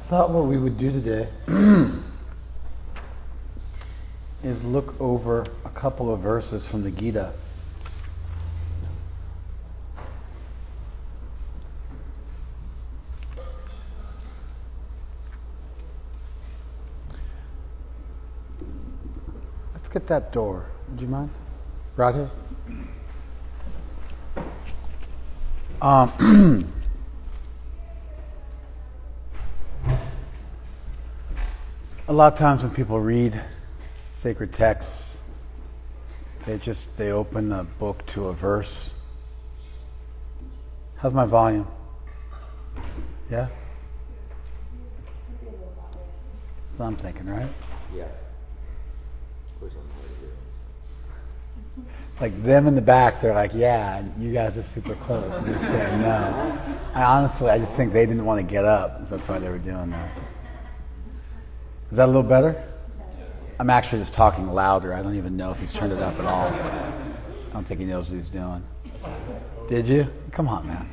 thought what we would do today is look over a couple of verses from the Gita. Let's get that door. Would you mind? Radhe? A lot of times when people read sacred texts, they open a book to a verse. How's my volume? Yeah? That's what I'm thinking, right? Yeah. Like them in the back, they're like, yeah, and you guys are super close. And they're saying no. I just think they didn't want to get up, so that's why they were doing that. Is that a little better? I'm actually just talking louder. I don't even know if he's turned it up at all. I don't think he knows what he's doing. Did you? Come on, man.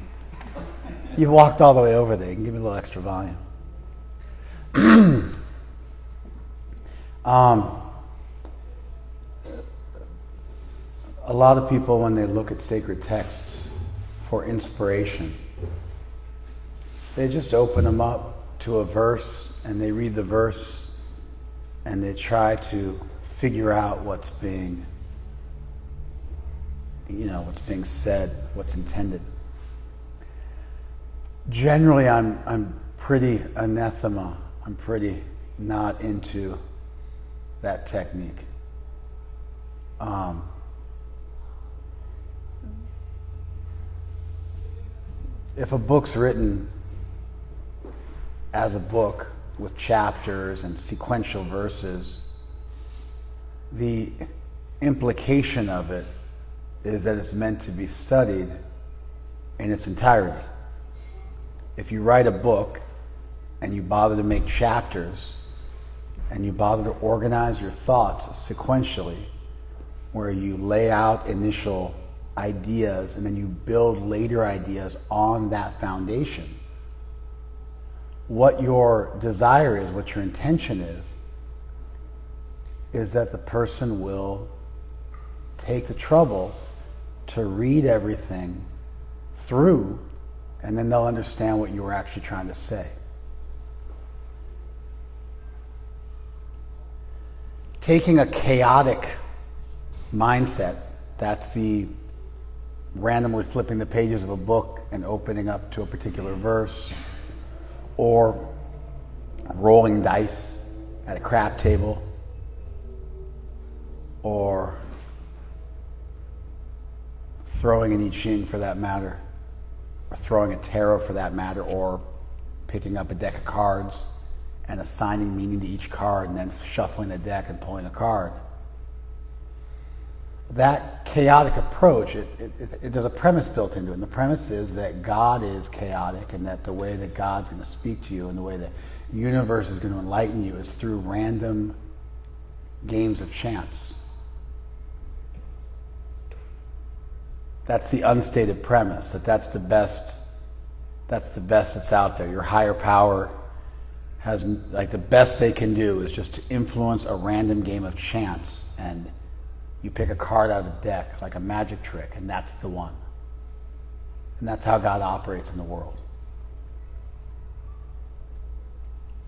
You walked all the way over there. You can give me a little extra volume. A lot of people, when they look at sacred texts for inspiration, they just open them up to a verse and they read the verse and they try to figure out what's being said, what's intended. Generally, I'm pretty anathema. I'm pretty not into that technique. If a book's written as a book with chapters and sequential verses, the implication of it is that it's meant to be studied in its entirety. If you write a book and you bother to make chapters and you bother to organize your thoughts sequentially, where you lay out initial ideas and then you build later ideas on that foundation, what your desire is, what your intention is that the person will take the trouble to read everything through, and then they'll understand what you were actually trying to say. Taking a chaotic mindset, that's the randomly flipping the pages of a book and opening up to a particular verse, or rolling dice at a crap table, or throwing an I Ching for that matter, or throwing a tarot for that matter, or picking up a deck of cards and assigning meaning to each card and then shuffling the deck and pulling a card. That chaotic approach, there's a premise built into it. And the premise is that God is chaotic, and that the way that God's going to speak to you and the way the universe is going to enlighten you is through random games of chance. That's the unstated premise, that's the best that's out there. Your higher power has, like, the best they can do is just to influence a random game of chance, and you pick a card out of a deck, like a magic trick, and that's the one. And that's how God operates in the world.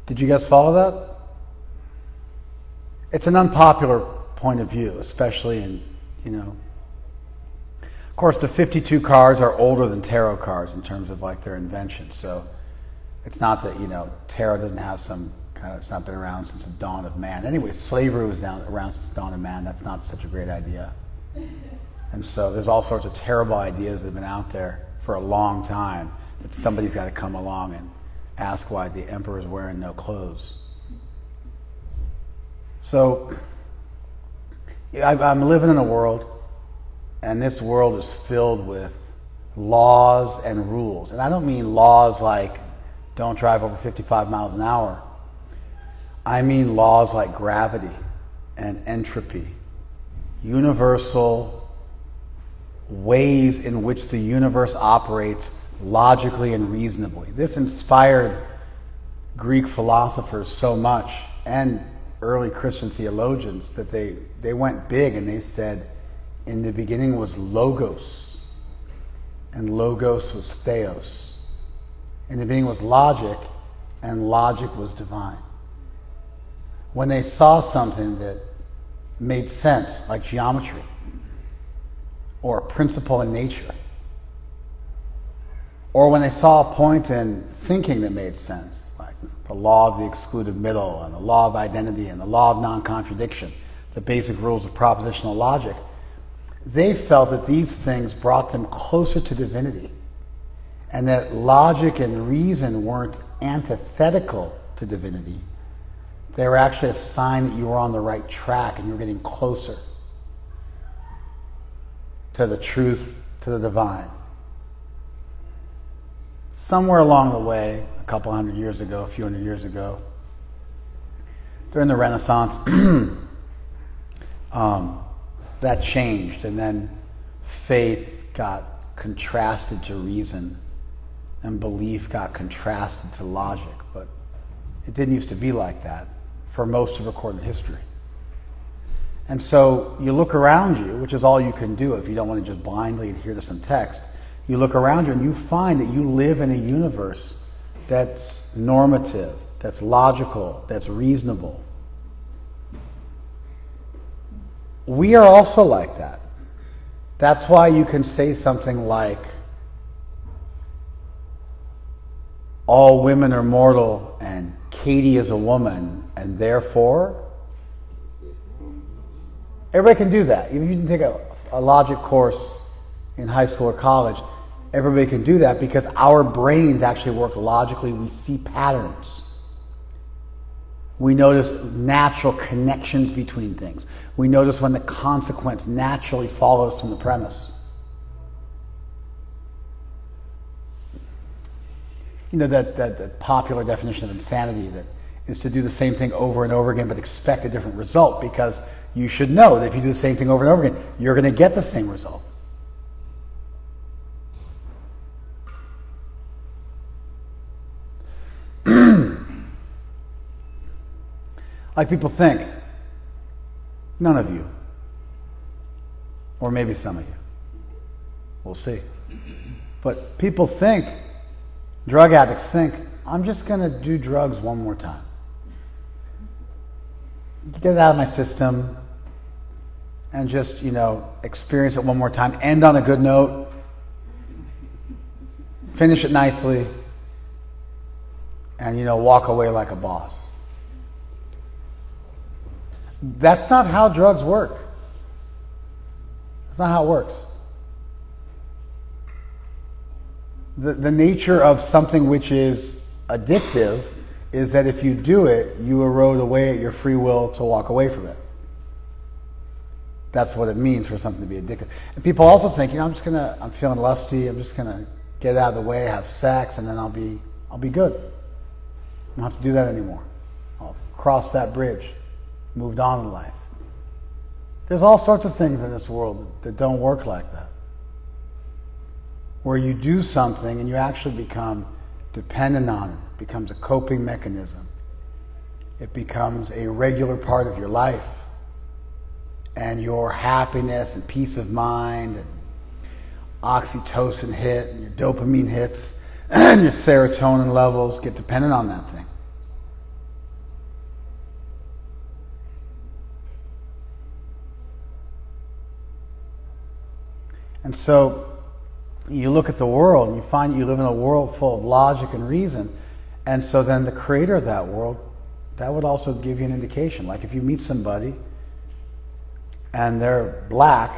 Did you guys follow that? It's an unpopular point of view, especially in, Of course, the 52 cards are older than tarot cards in terms of, like, their invention. So it's not that, tarot doesn't have some kind of, it's not been around since the dawn of man. Anyway, slavery was around since the dawn of man. That's not such a great idea. And so there's all sorts of terrible ideas that have been out there for a long time that somebody's got to come along and ask why the emperor's wearing no clothes. So I'm living in a world, and this world is filled with laws and rules. And I don't mean laws like don't drive over 55 miles an hour. I mean laws like gravity and entropy, universal ways in which the universe operates logically and reasonably. This inspired Greek philosophers so much, and early Christian theologians, that they went big and they said, in the beginning was Logos, and Logos was Theos. In the beginning was logic, and logic was divine. When they saw something that made sense, like geometry, or a principle in nature, or when they saw a point in thinking that made sense, like the law of the excluded middle, and the law of identity, and the law of non-contradiction, the basic rules of propositional logic, they felt that these things brought them closer to divinity, and that logic and reason weren't antithetical to divinity. They were actually a sign that you were on the right track and you were getting closer to the truth, to the divine. Somewhere along the way, a couple hundred years ago, a few hundred years ago, during the Renaissance, that changed, and then faith got contrasted to reason, and belief got contrasted to logic. But it didn't used to be like that for most of recorded history. And so you look around you, which is all you can do if you don't want to just blindly adhere to some text. You look around you and you find that you live in a universe that's normative, that's logical, that's reasonable. We are also like that. That's why you can say something like, all women are mortal and Katie is a woman, and therefore, everybody can do that. Even if you didn't take a logic course in high school or college, everybody can do that because our brains actually work logically. We see patterns. We notice natural connections between things. We notice when the consequence naturally follows from the premise. You know, that popular definition of insanity that is to do the same thing over and over again but expect a different result, because you should know that if you do the same thing over and over again, you're going to get the same result. Like people think, none of you, or maybe some of you, we'll see. But people think, drug addicts think, I'm just going to do drugs one more time. Get it out of my system and just, experience it one more time. End on a good note. Finish it nicely. And, walk away like a boss. That's not how drugs work. That's not how it works. The nature of something which is addictive is that if you do it, you erode away at your free will to walk away from it. That's what it means for something to be addictive. And people also think, I'm feeling lusty, I'm just gonna get out of the way, have sex, and then I'll be good. I don't have to do that anymore. I'll cross that bridge, moved on in life. There's all sorts of things in this world that don't work like that, where you do something and you actually become dependent on it. It becomes a coping mechanism. It becomes a regular part of your life. And your happiness and peace of mind and oxytocin hit and your dopamine hits and your serotonin levels get dependent on that thing. And so you look at the world and you find you live in a world full of logic and reason. And so then the creator of that world, that would also give you an indication. Like if you meet somebody and they're black,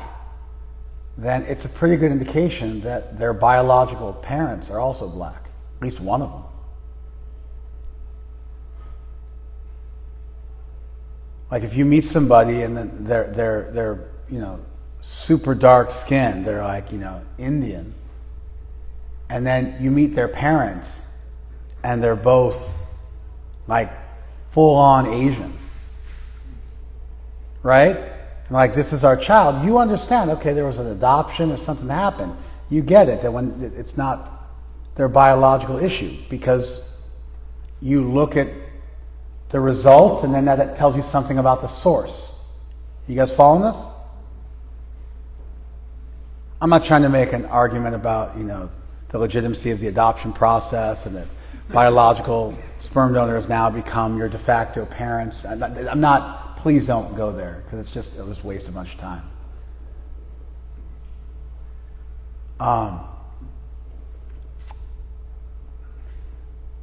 then it's a pretty good indication that their biological parents are also black, at least one of them. Like if you meet somebody and then they're super dark skinned, they're like, Indian, and then you meet their parents and they're both like full on Asian, right? And like, this is our child. You understand, okay, there was an adoption or something happened. You get it, that when it's not their biological issue, because you look at the result, and then that tells you something about the source. You guys following this? I'm not trying to make an argument about, the legitimacy of the adoption process and that biological sperm donors now become your de facto parents. I'm not, please don't go there, because it'll just waste a bunch of time.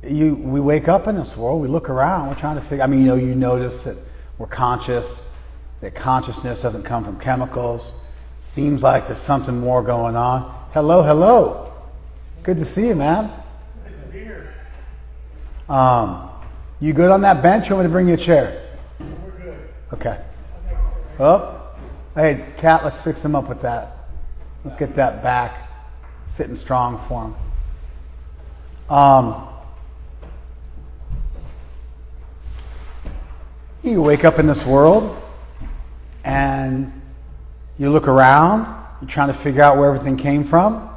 We wake up in this world, we look around, we're trying to figure, you notice that we're conscious, that consciousness doesn't come from chemicals. Seems like there's something more going on. Hello. Good to see you, man. Nice to be here. You good on that bench? You want me to bring you a chair? We're good. Okay. Oh, hey, Kat, let's fix him up with that. Let's get that back sitting strong for him. You wake up in this world and you look around, you're trying to figure out where everything came from,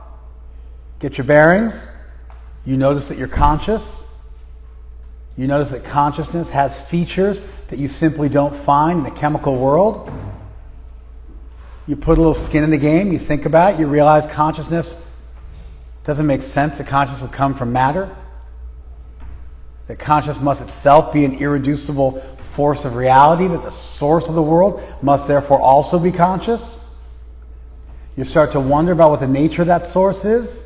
get your bearings, you notice that you're conscious, you notice that consciousness has features that you simply don't find in the chemical world. You put a little skin in the game, you think about it, you realize consciousness doesn't make sense, that consciousness would come from matter, that consciousness must itself be an irreducible force of reality, that the source of the world must therefore also be conscious. You start to wonder about what the nature of that source is,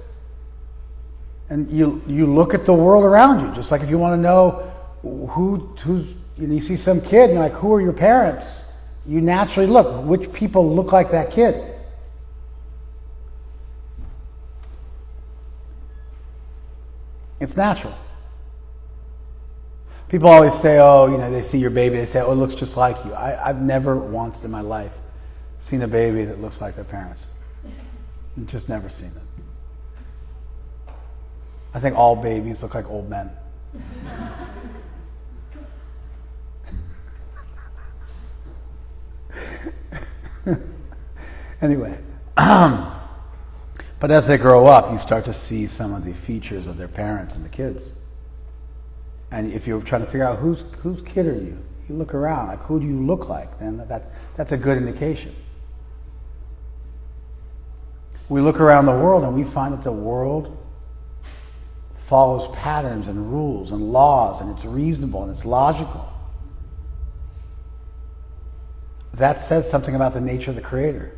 and you look at the world around you, just like if you want to know who's you see some kid and you're like, who are your parents? You naturally look, which people look like that kid? It's natural. People always say, they see your baby, they say, it looks just like you. I've never once in my life seen a baby that looks like their parents. I've just never seen it. I think all babies look like old men. Anyway, but as they grow up, you start to see some of the features of their parents and the kids. And if you're trying to figure out whose kid are you, you look around, like who do you look like? Then that's a good indication. We look around the world and we find that the world follows patterns and rules and laws, and it's reasonable and it's logical. That says something about the nature of the Creator.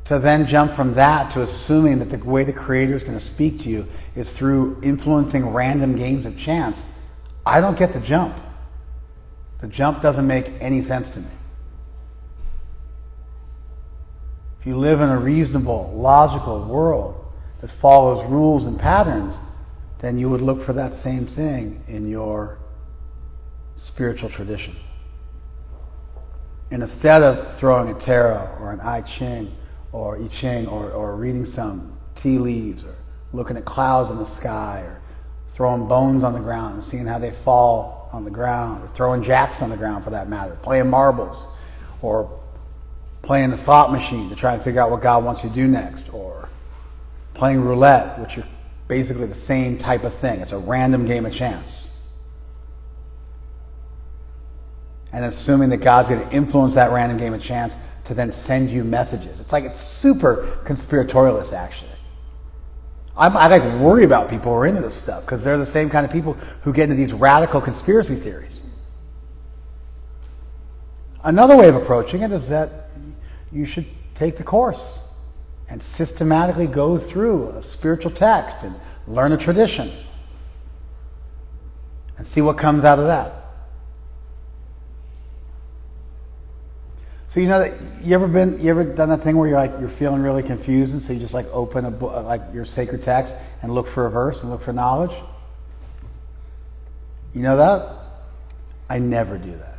To then jump from that to assuming that the way the Creator is going to speak to you is through influencing random games of chance, I don't get the jump. The jump doesn't make any sense to me. If you live in a reasonable, logical world that follows rules and patterns, then you would look for that same thing in your spiritual tradition. And instead of throwing a tarot or an I Ching or I Ching or reading some tea leaves or looking at clouds in the sky or throwing bones on the ground and seeing how they fall on the ground, or throwing jacks on the ground for that matter, playing marbles, or playing the slot machine to try and figure out what God wants you to do next, or playing roulette, which are basically the same type of thing. It's a random game of chance. And assuming that God's going to influence that random game of chance to then send you messages. It's super conspiratorialist, actually. I worry about people who are into this stuff, because they're the same kind of people who get into these radical conspiracy theories. Another way of approaching it is that you should take the course and systematically go through a spiritual text and learn a tradition and see what comes out of that. So you ever done that thing where you're feeling really confused, and so you just open a book, like your sacred text, and look for a verse and look for knowledge? You know that? I never do that.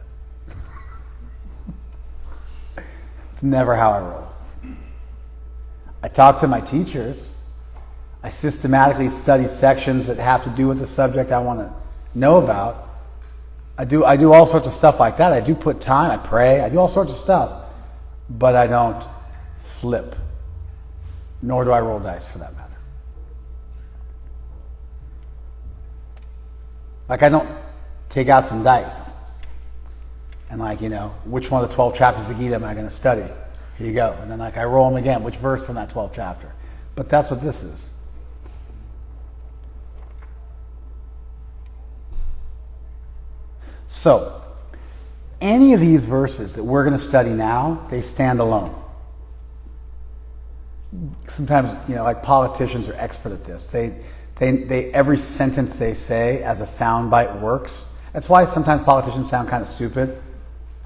It's never how I roll. I talk to my teachers. I systematically study sections that have to do with the subject I want to know about. I do all sorts of stuff like that. I do put time, I pray, I do all sorts of stuff. But I don't flip. Nor do I roll dice, for that matter. Like I don't take out some dice and which one of the 12 chapters of the Gita am I going to study? Here you go. And then I roll them again. Which verse from that 12th chapter? But that's what this is. So, any of these verses that we're going to study now, they stand alone. Sometimes, like politicians are expert at this. They every sentence they say as a soundbite works. That's why sometimes politicians sound kind of stupid.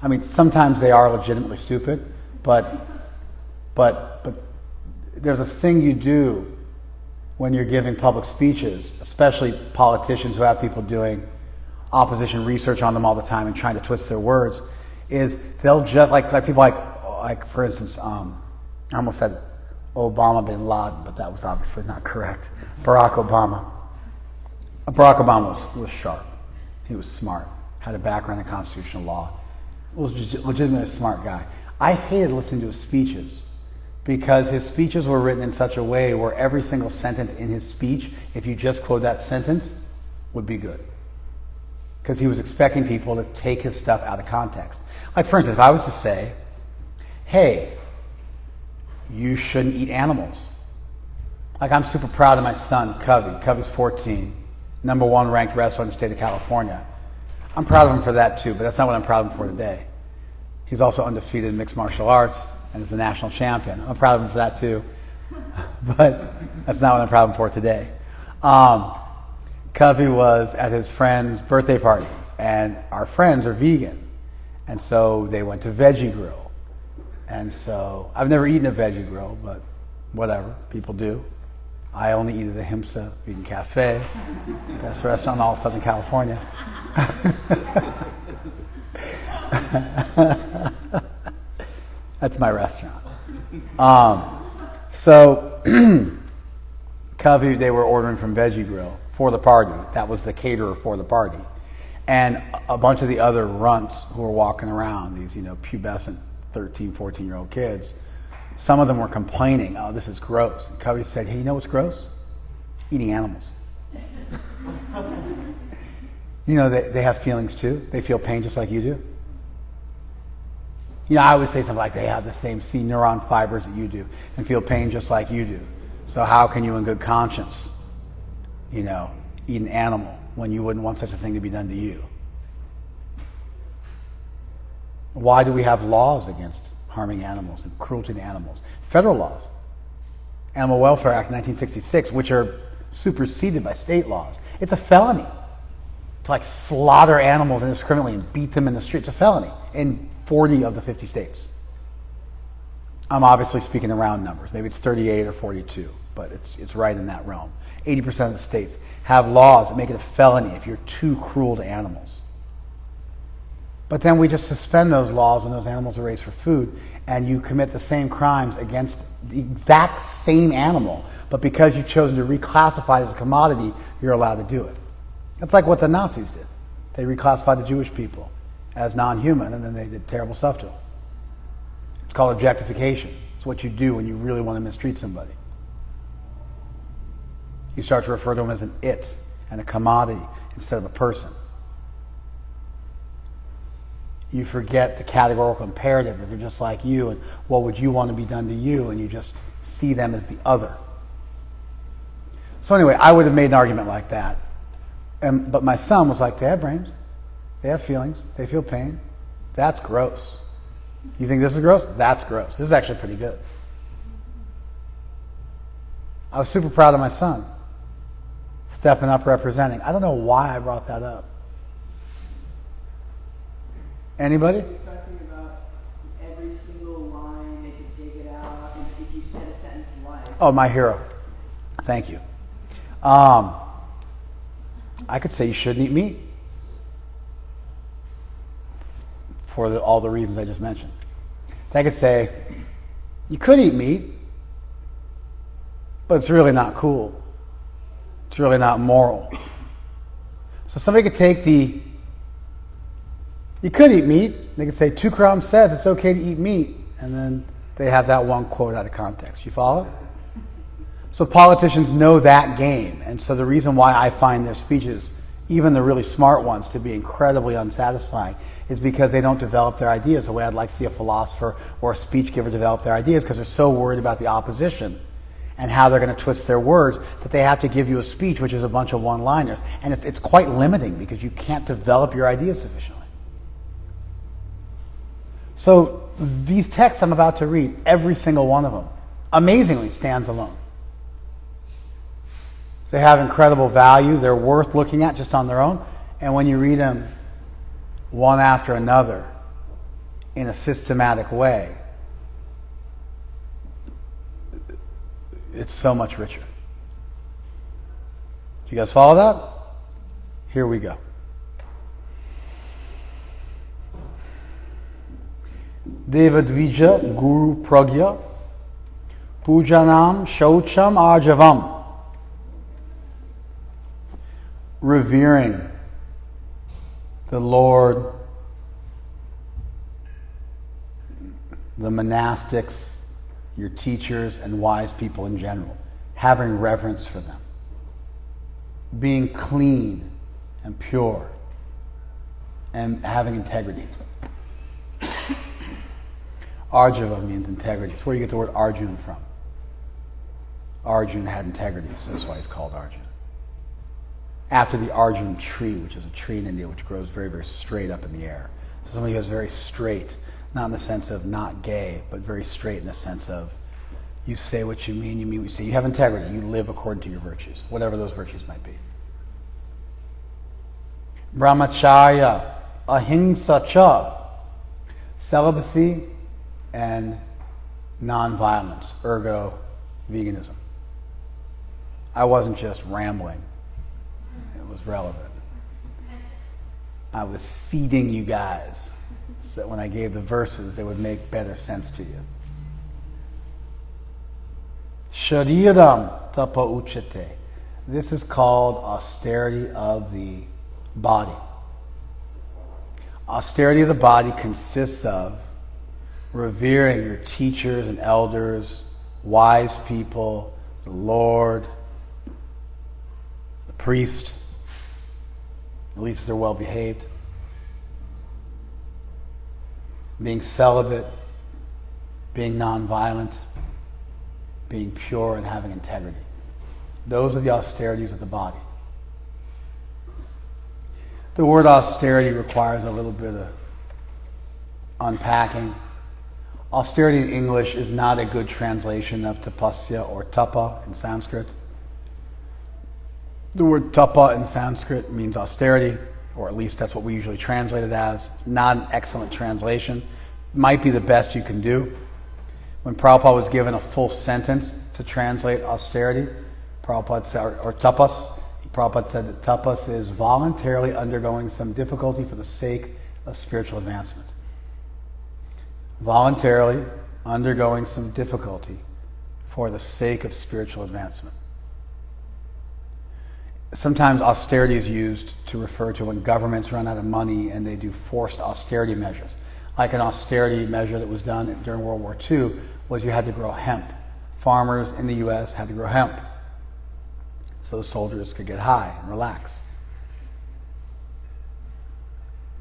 I mean, sometimes they are legitimately stupid, but there's a thing you do when you're giving public speeches, especially politicians who have people doing opposition research on them all the time and trying to twist their words, is they'll just like people like for instance, I almost said Obama bin Laden, but that was obviously not correct. Barack Obama. Barack Obama was sharp. He was smart. Had a background in constitutional law. Was legitimately a smart guy. I hated listening to his speeches because his speeches were written in such a way where every single sentence in his speech, if you just quote that sentence, would be good. Because he was expecting people to take his stuff out of context. Like, for instance, if I was to say, hey, you shouldn't eat animals. Like, I'm super proud of my son, Covey. Covey's 14, #1 ranked wrestler in the state of California. I'm proud of him for that too, but that's not what I'm proud of him for today. He's also undefeated in mixed martial arts and is the national champion. I'm proud of him for that too, but that's not what I'm proud of him for today. Covey was at his friend's birthday party, and our friends are vegan, and so they went to Veggie Grill. And so I've never eaten a Veggie Grill, but whatever, people do. I only eat at the Himsa Vegan Cafe, best restaurant in all of Southern California. That's my restaurant. So Covey, they were ordering from Veggie Grill for the party. That was the caterer for the party. And a bunch of the other runts who were walking around, these, pubescent 13, 14-year-old kids, some of them were complaining, oh, this is gross. And Covey said, hey, you know what's gross? Eating animals. They have feelings too. They feel pain just like you do. I would say something like they have the same C neuron fibers that you do and feel pain just like you do. So how can you in good conscience, eat an animal when you wouldn't want such a thing to be done to you? Why do we have laws against harming animals and cruelty to animals? Federal laws. Animal Welfare Act 1966, which are superseded by state laws. It's a felony to slaughter animals indiscriminately and beat them in the streets. It's a felony in 40 of the 50 states. I'm obviously speaking in round numbers. Maybe it's 38 or 42, but it's right in that realm. 80% of the states have laws that make it a felony if you're too cruel to animals. But then we just suspend those laws when those animals are raised for food, and you commit the same crimes against the exact same animal, but because you've chosen to reclassify it as a commodity, you're allowed to do it. That's like what the Nazis did. They reclassified the Jewish people as non-human, and then they did terrible stuff to them. It's called objectification. It's what you do when you really want to mistreat somebody. You start to refer to them as an it and a commodity instead of a person. You forget the categorical imperative that they're just like you, and what would you want to be done to you, and you just see them as the other. So anyway, I would have made an argument like that. But my son was like, they have brains, they have feelings, they feel pain. That's gross. You think this is gross? That's gross. This is actually pretty good. I was super proud of my son, stepping up, representing. I don't know why I brought that up. Anybody? You're talking about every single line, they could take it out, and if you said a sentence like... Oh, my hero. Thank you. I could say you shouldn't eat meat for all the reasons I just mentioned. I could say you could eat meat, but it's really not cool. It's really not moral. So somebody could take you could eat meat. They could say, Tukram says it's okay to eat meat. And then they have that one quote out of context. You follow? So politicians know that game. And so the reason why I find their speeches even the really smart ones, to be incredibly unsatisfying is because they don't develop their ideas the way I'd like to see a philosopher or a speech giver develop their ideas, because they're so worried about the opposition and how they're going to twist their words that they have to give you a speech which is a bunch of one-liners. And it's quite limiting because you can't develop your ideas sufficiently. So these texts I'm about to read, every single one of them, amazingly stands alone. They have incredible value. They're worth looking at just on their own. And when you read them one after another in a systematic way, it's so much richer. Do you guys follow that? Here we go. Devadvija Guru Pragya Pujanam Shaucham Arjavam. Revering the Lord, the monastics, your teachers, and wise people in general, having reverence for them, being clean and pure, and having integrity. Arjava means integrity. It's where you get the word Arjun from. Arjun had integrity, so that's why he's called Arjun. After the Arjun tree, which is a tree in India which grows very, very straight up in the air. So somebody who's very straight, not in the sense of not gay, but very straight in the sense of you say what you mean what you say. You have integrity. You live according to your virtues, whatever those virtues might be. Brahmacharya, ahimsa cha, celibacy and non-violence, ergo veganism. I wasn't just rambling. It was relevant. I was seeding you guys so that when I gave the verses, they would make better sense to you. Shariram tapa uchate. This is called austerity of the body. Austerity of the body consists of revering your teachers and elders, wise people, the Lord, the priest, at least they're well behaved, being celibate, being nonviolent, being pure, and having integrity. Those are the austerities of the body. The word austerity requires a little bit of unpacking. Austerity in English is not a good translation of tapasya or tapa in Sanskrit. The word tapa in Sanskrit means austerity, or at least that's what we usually translate it as. It's not an excellent translation. It might be the best you can do. When Prabhupada was given a full sentence to translate austerity, Prabhupada said, or tapas, Prabhupada said that tapas is voluntarily undergoing some difficulty for the sake of spiritual advancement. Voluntarily undergoing some difficulty for the sake of spiritual advancement. Sometimes austerity is used to refer to when governments run out of money and they do forced austerity measures. Like an austerity measure that was done during World War II was you had to grow hemp. Farmers in the U.S. had to grow hemp so the soldiers could get high and relax.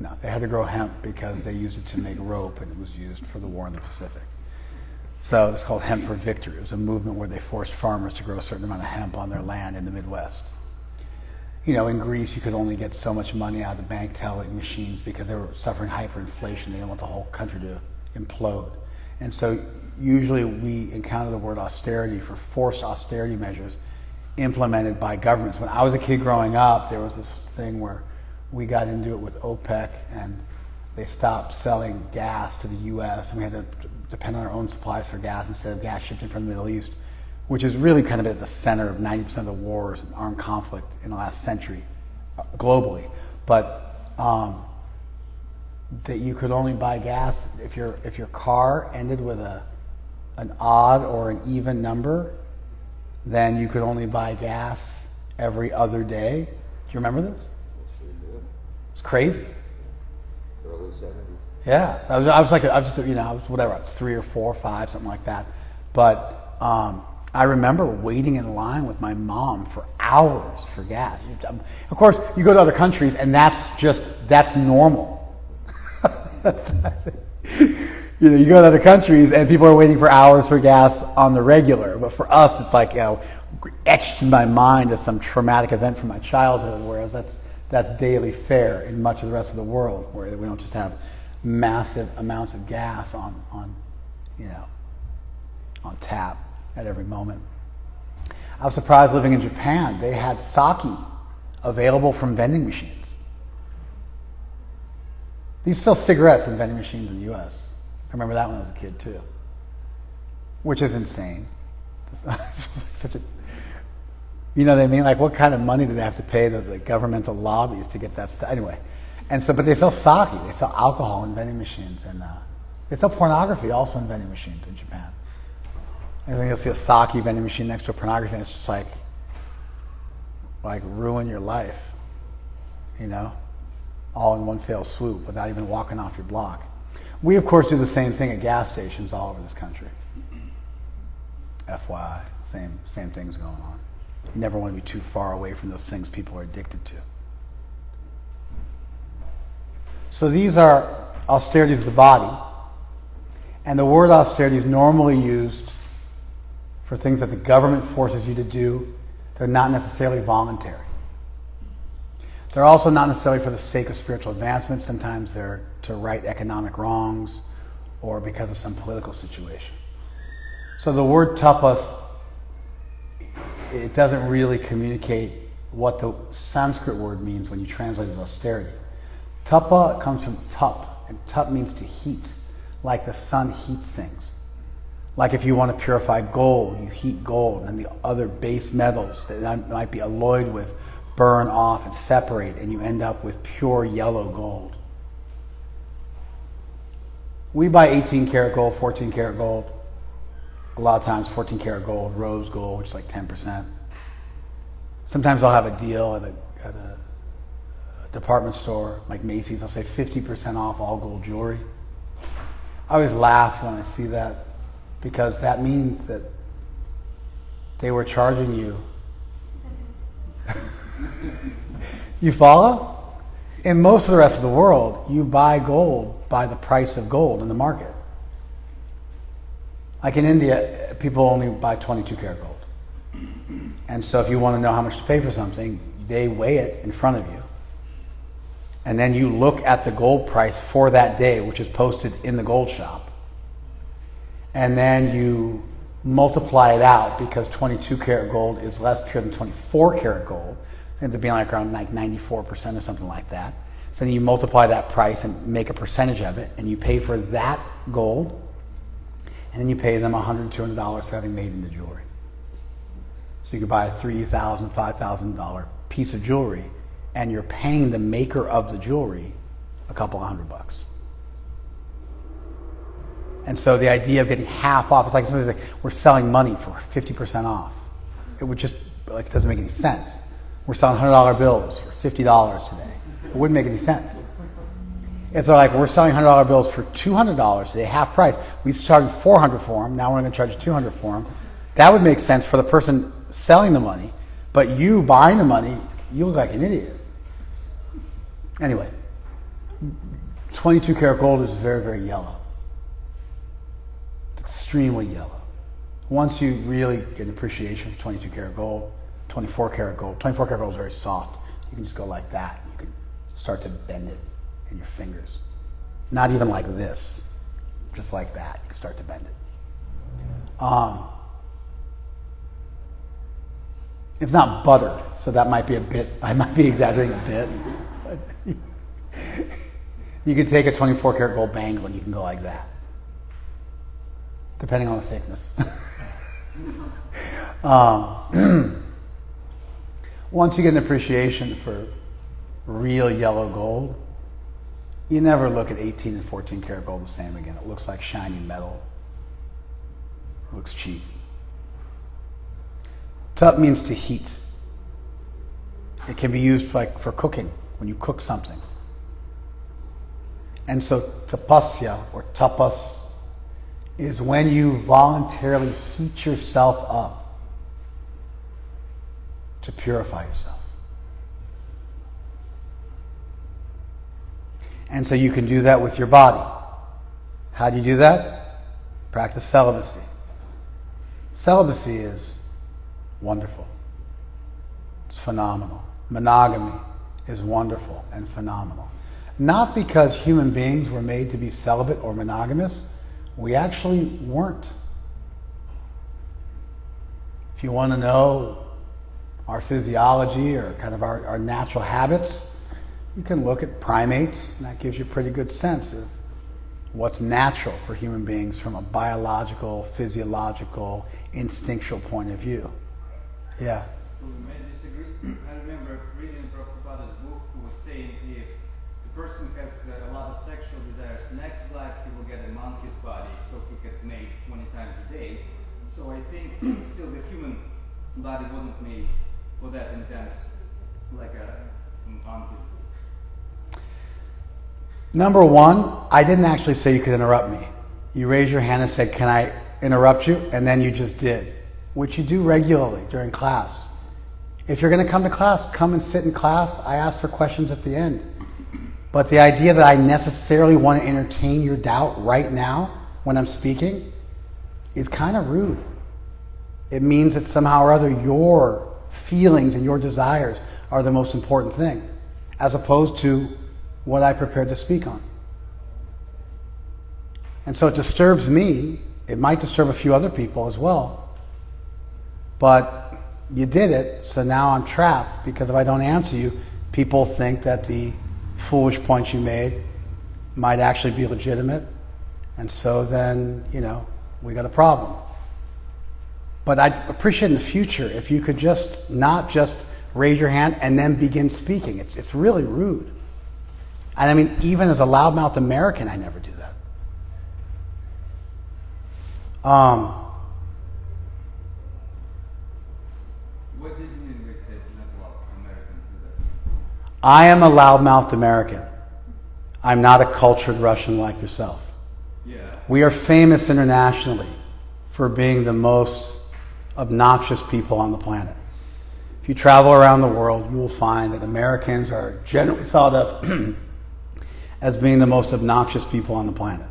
No, they had to grow hemp because they used it to make rope, and it was used for the war in the Pacific. So it's called Hemp for Victory. It was a movement where they forced farmers to grow a certain amount of hemp on their land in the Midwest. You know, in Greece, you could only get so much money out of the bank telling machines because they were suffering hyperinflation. They didn't want the whole country to implode. And so usually we encounter the word austerity for forced austerity measures implemented by governments. When I was a kid growing up, there was this thing where we got into it with OPEC, and they stopped selling gas to the U.S., and we had to depend on our own supplies for gas instead of gas shipped in from the Middle East, which is really kind of at the center of 90% of the wars and armed conflict in the last century globally. But that you could only buy gas if your car ended with an odd or an even number, then you could only buy gas every other day. Do you remember this? It's crazy. Early 70s. Yeah, I was 3 or 4 or 5, something like that. But I remember waiting in line with my mom for hours for gas. Of course, you go to other countries and that's normal. You go to other countries and people are waiting for hours for gas on the regular. But for us, it's like, etched in my mind as some traumatic event from my childhood, whereas that's daily fare in much of the rest of the world, where we don't just have massive amounts of gas on tap at every moment. I was surprised living in Japan. They had sake available from vending machines. They sell cigarettes in vending machines in the U.S. I remember that when I was a kid too, which is insane. Such a, you know what I mean? Like, what kind of money do they have to pay to the governmental lobbies to get that stuff? Anyway, but they sell sake, they sell alcohol in vending machines, and they sell pornography also in vending machines in Japan. And then you'll see a sake vending machine next to a pornography, and it's just like ruin your life, all in one fell swoop without even walking off your block. We, of course, do the same thing at gas stations all over this country. FYI, same things going on. You never want to be too far away from those things people are addicted to. So these are austerities of the body, and the word austerity is normally used for things that the government forces you to do. They're not necessarily voluntary. They're also not necessarily for the sake of spiritual advancement. Sometimes they're to right economic wrongs or because of some political situation. So the word tapas, it doesn't really communicate what the Sanskrit word means when you translate it as austerity. Tapa comes from tup, and tup means to heat, like the sun heats things. Like if you want to purify gold, you heat gold, and the other base metals that might be alloyed with burn off and separate, and you end up with pure yellow gold. We buy 18 karat gold, 14 karat gold. A lot of times 14 karat gold, rose gold, which is like 10%. Sometimes I'll have a deal at a department store like Macy's. I'll say 50% off all gold jewelry. I always laugh when I see that, because that means that they were charging you. You follow? In most of the rest of the world, you buy gold by the price of gold in the market. Like in India, people only buy 22 karat gold. And so if you want to know how much to pay for something, they weigh it in front of you. And then you look at the gold price for that day, which is posted in the gold shop. And then you multiply it out, because 22 karat gold is less pure than 24 karat gold. It ends up being around 94% or something like that. So then you multiply that price and make a percentage of it, and you pay for that gold, and then you pay them $100, $200 for having made into jewelry. So you could buy a $3,000, $5,000 piece of jewelry, and you're paying the maker of the jewelry a couple of $100. And so the idea of getting half off, it's like somebody's like, we're selling money for 50% off. It would just, it doesn't make any sense. We're selling $100 bills for $50 today. It wouldn't make any sense. If they're like, we're selling $100 bills for $200 today, half price. We started $400 for them. Now we're going to charge you $200 for them. That would make sense for the person selling the money, but you buying the money, you look like an idiot. Anyway, 22 karat gold is very, very yellow. It's extremely yellow. Once you really get an appreciation for 22 karat gold, 24 karat gold is very soft. You can just go like that. You can start to bend it in your fingers. Not even like this, just like that. You can start to bend it. It's not butter, so that might be a bit, I might be exaggerating a bit. You can take a 24 karat gold bangle and you can go like that, depending on the thickness. Once you get an appreciation for real yellow gold, you never look at 18 and 14 karat gold the same again. It looks like shiny metal. It looks cheap. Tup means to heat. It can be used for cooking, when you cook something. And so tapasya, or tapas, is when you voluntarily heat yourself up to purify yourself. And so you can do that with your body. How do you do that? Practice celibacy. Celibacy is wonderful. It's phenomenal. Monogamy is wonderful and phenomenal. Not because human beings were made to be celibate or monogamous. We actually weren't. If you want to know our physiology or kind of our natural habits, you can look at primates, and that gives you a pretty good sense of what's natural for human beings from a biological, physiological, instinctual point of view. Yeah. We may disagree. I remember reading Prabhupada's book who was saying if the person has a lot of sexual desires, next life he will get a monkey's body so he could mate 20 times a day. So I think still the human body wasn't made for that intense like a monkey's. Number one, I didn't actually say you could interrupt me. You raised your hand and said, "Can I interrupt you?" And then you just did, which you do regularly during class. If you're going to come to class, come and sit in class. I ask for questions at the end. But the idea that I necessarily want to entertain your doubt right now when I'm speaking is kind of rude. It means that somehow or other your feelings and your desires are the most important thing, as opposed to what I prepared to speak on. And so it disturbs me. It might disturb a few other people as well. But you did it, so now I'm trapped, because if I don't answer you, people think that the foolish points you made might actually be legitimate. And so then, we got a problem. But I'd appreciate in the future if you could just not just raise your hand and then begin speaking. It's really rude. And I mean, even as a loudmouth American, I never do that. What did you mean by saying not a lot of Americans do that? I am a loudmouthed American. I'm not a cultured Russian like yourself. Yeah. We are famous internationally for being the most obnoxious people on the planet. If you travel around the world, you will find that Americans are generally thought of as being the most obnoxious people on the planet.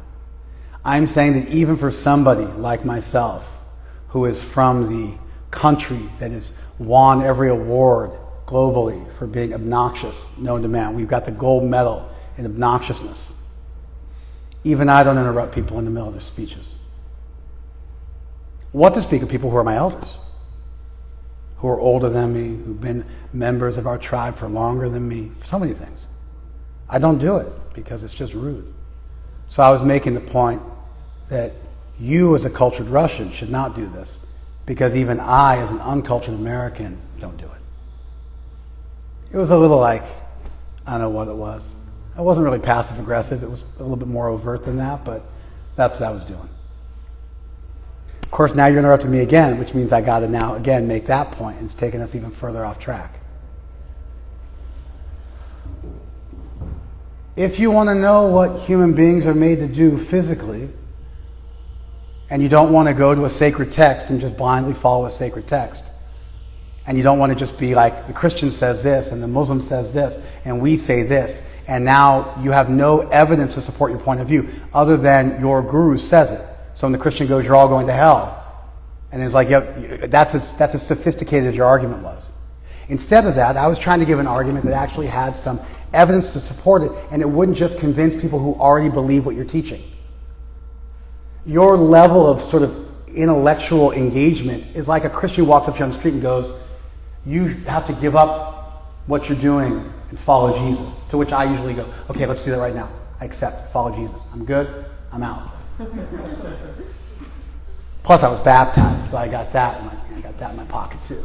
I'm saying that even for somebody like myself, who is from the country that has won every award globally for being obnoxious known to man, we've got the gold medal in obnoxiousness. Even I don't interrupt people in the middle of their speeches. What to speak of people who are my elders, who are older than me, who've been members of our tribe for longer than me, so many things. I don't do it because it's just rude. So I was making the point that you as a cultured Russian should not do this, because even I as an uncultured American don't do it. It was a little like, I don't know what it was. It wasn't really passive aggressive. It was a little bit more overt than that, but that's what I was doing. Of course, now you're interrupting me again, which means I got to now again make that point, and it's taking us even further off track. If you want to know what human beings are made to do physically, and you don't want to go to a sacred text and just blindly follow a sacred text, and you don't want to just be like, the Christian says this, and the Muslim says this, and we say this, and now you have no evidence to support your point of view, other than your guru says it. So when the Christian goes, you're all going to hell, and it's like, that's as sophisticated as your argument was. Instead of that, I was trying to give an argument that actually had some evidence to support it, and it wouldn't just convince people who already believe what you're teaching. Your level of sort of intellectual engagement is like a Christian who walks up to you on the street and goes, you have to give up what you're doing and follow Jesus. To which I usually go, okay, let's do that right now. I accept, follow Jesus. I'm good, I'm out. Plus I was baptized, so I got that in my pocket too.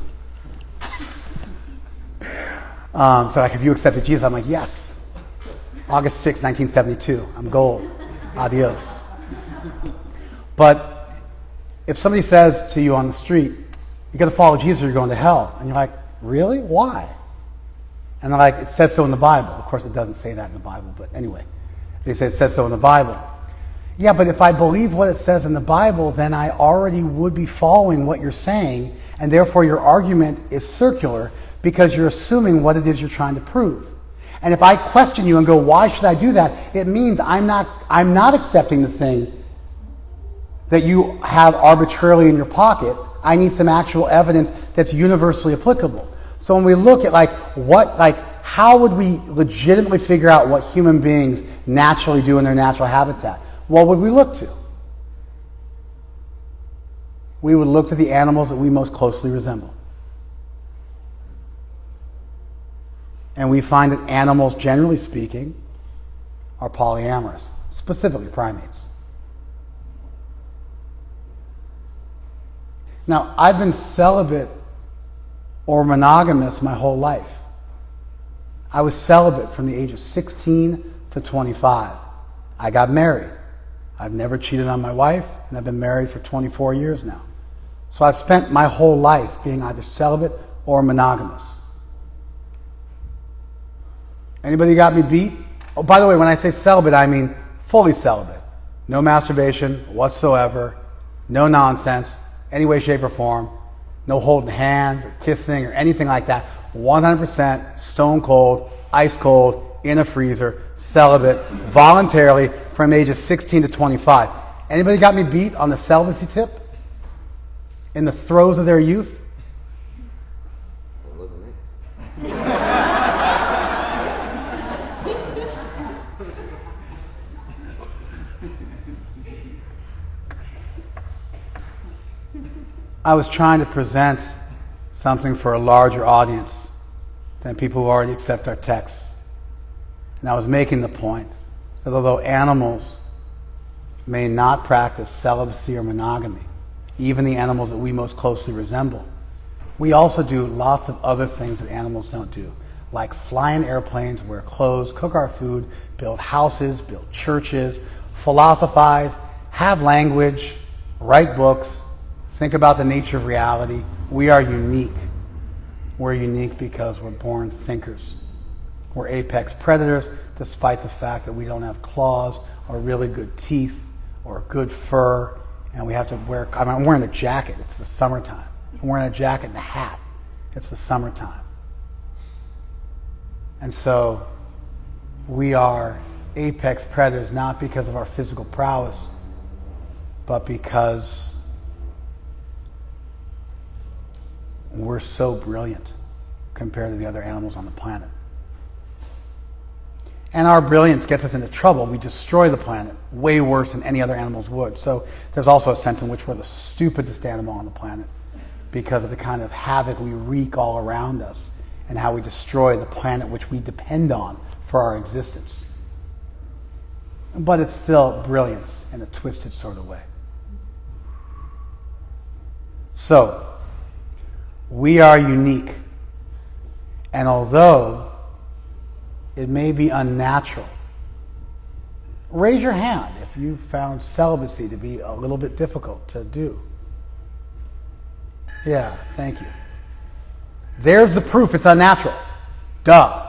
So like, if you accepted Jesus, I'm like, yes. August 6, 1972. I'm gold. Adios. But if somebody says to you on the street, you got to follow Jesus or you're going to hell, and you're like, really? Why? And they're like, it says so in the Bible. Of course, it doesn't say that in the Bible, but anyway, they say it says so in the Bible. Yeah, but if I believe what it says in the Bible, then I already would be following what you're saying, And therefore your argument is circular because you're assuming what it is you're trying to prove. And if I question you and go, why should I do that? It means I'm not accepting the thing that you have arbitrarily in your pocket. I need some actual evidence that's universally applicable. So when we look at how would we legitimately figure out what human beings naturally do in their natural habitat? What would we look to? We would look to the animals that we most closely resemble. And we find that animals, generally speaking, are polyamorous, specifically primates. Now, I've been celibate or monogamous my whole life. I was celibate from the age of 16 to 25. I got married. I've never cheated on my wife, and I've been married for 24 years now. So I've spent my whole life being either celibate or monogamous. Anybody got me beat? Oh, by the way, when I say celibate, I mean fully celibate. No masturbation whatsoever. No nonsense, any way, shape, or form. No holding hands or kissing or anything like that. 100% stone cold, ice cold, in a freezer, celibate, voluntarily from ages 16 to 25. Anybody got me beat on the celibacy tip? In the throes of their youth? Don't look at me. I was trying to present something for a larger audience than people who already accept our texts. And I was making the point that although animals may not practice celibacy or monogamy, even the animals that we most closely resemble, we also do lots of other things that animals don't do, like fly in airplanes, wear clothes, cook our food, build houses, build churches, philosophize, have language, write books, think about the nature of reality. We are unique. We're unique because we're born thinkers. We're apex predators, despite the fact that we don't have claws or really good teeth or good fur, and we have to wear, I'm wearing a jacket, it's the summertime. I'm wearing a jacket and a hat, it's the summertime. And so we are apex predators not because of our physical prowess, but because we're so brilliant compared to the other animals on the planet. And our brilliance gets us into trouble. We destroy the planet way worse than any other animals would. So there's also a sense in which we're the stupidest animal on the planet because of the kind of havoc we wreak all around us and how we destroy the planet which we depend on for our existence. But it's still brilliance in a twisted sort of way. So, we are unique. And although it may be unnatural, raise your hand if you found celibacy to be a little bit difficult to do. Yeah, thank you. There's the proof it's unnatural. Duh.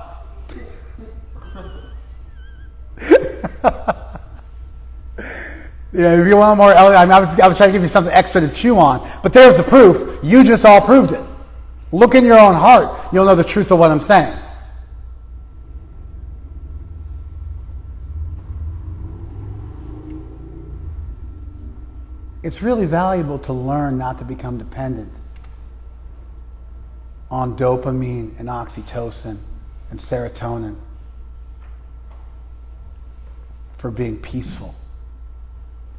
Yeah, if you want more, I was trying to give you something extra to chew on, but there's the proof. You just all proved it. Look in your own heart. You'll know the truth of what I'm saying. It's really valuable to learn not to become dependent on dopamine and oxytocin and serotonin for being peaceful.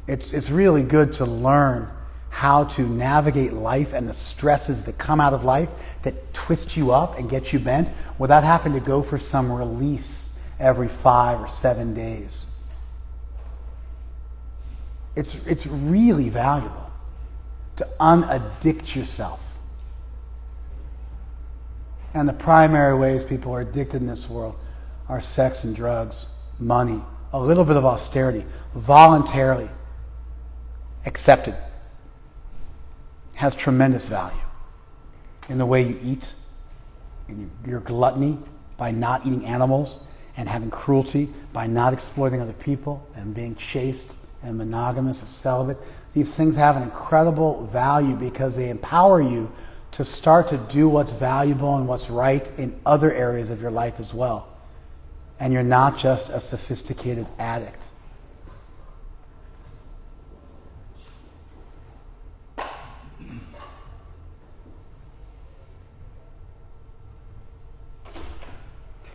It's really good to learn how to navigate life and the stresses that come out of life that twist you up and get you bent without having to go for some release every 5 or 7 days. It's really valuable to unaddict yourself. And the primary ways people are addicted in this world are sex and drugs, money, a little bit of austerity, voluntarily accepted, has tremendous value in the way you eat, in your gluttony by not eating animals, and having cruelty by not exploiting other people, and being chaste and monogamous or celibate. These things have an incredible value because they empower you to start to do what's valuable and what's right in other areas of your life as well. And you're not just a sophisticated addict.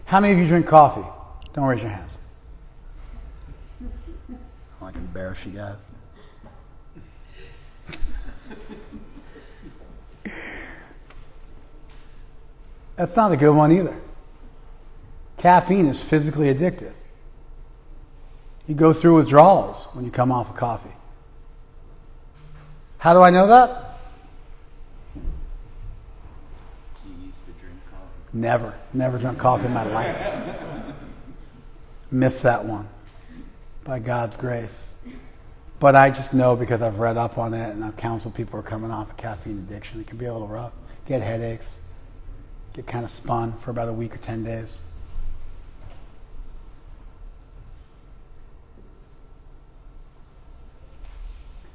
How many of you drink coffee? Don't raise your hands. I can embarrass you guys. That's not a good one either. Caffeine is physically addictive. You go through withdrawals when you come off of coffee. How do I know that? You used to drink coffee. Never drunk coffee in my life. Missed that one, by God's grace. But I just know because I've read up on it and I've counseled people who are coming off of caffeine addiction. It can be a little rough. Get headaches. Get kind of spun for about a week or 10 days.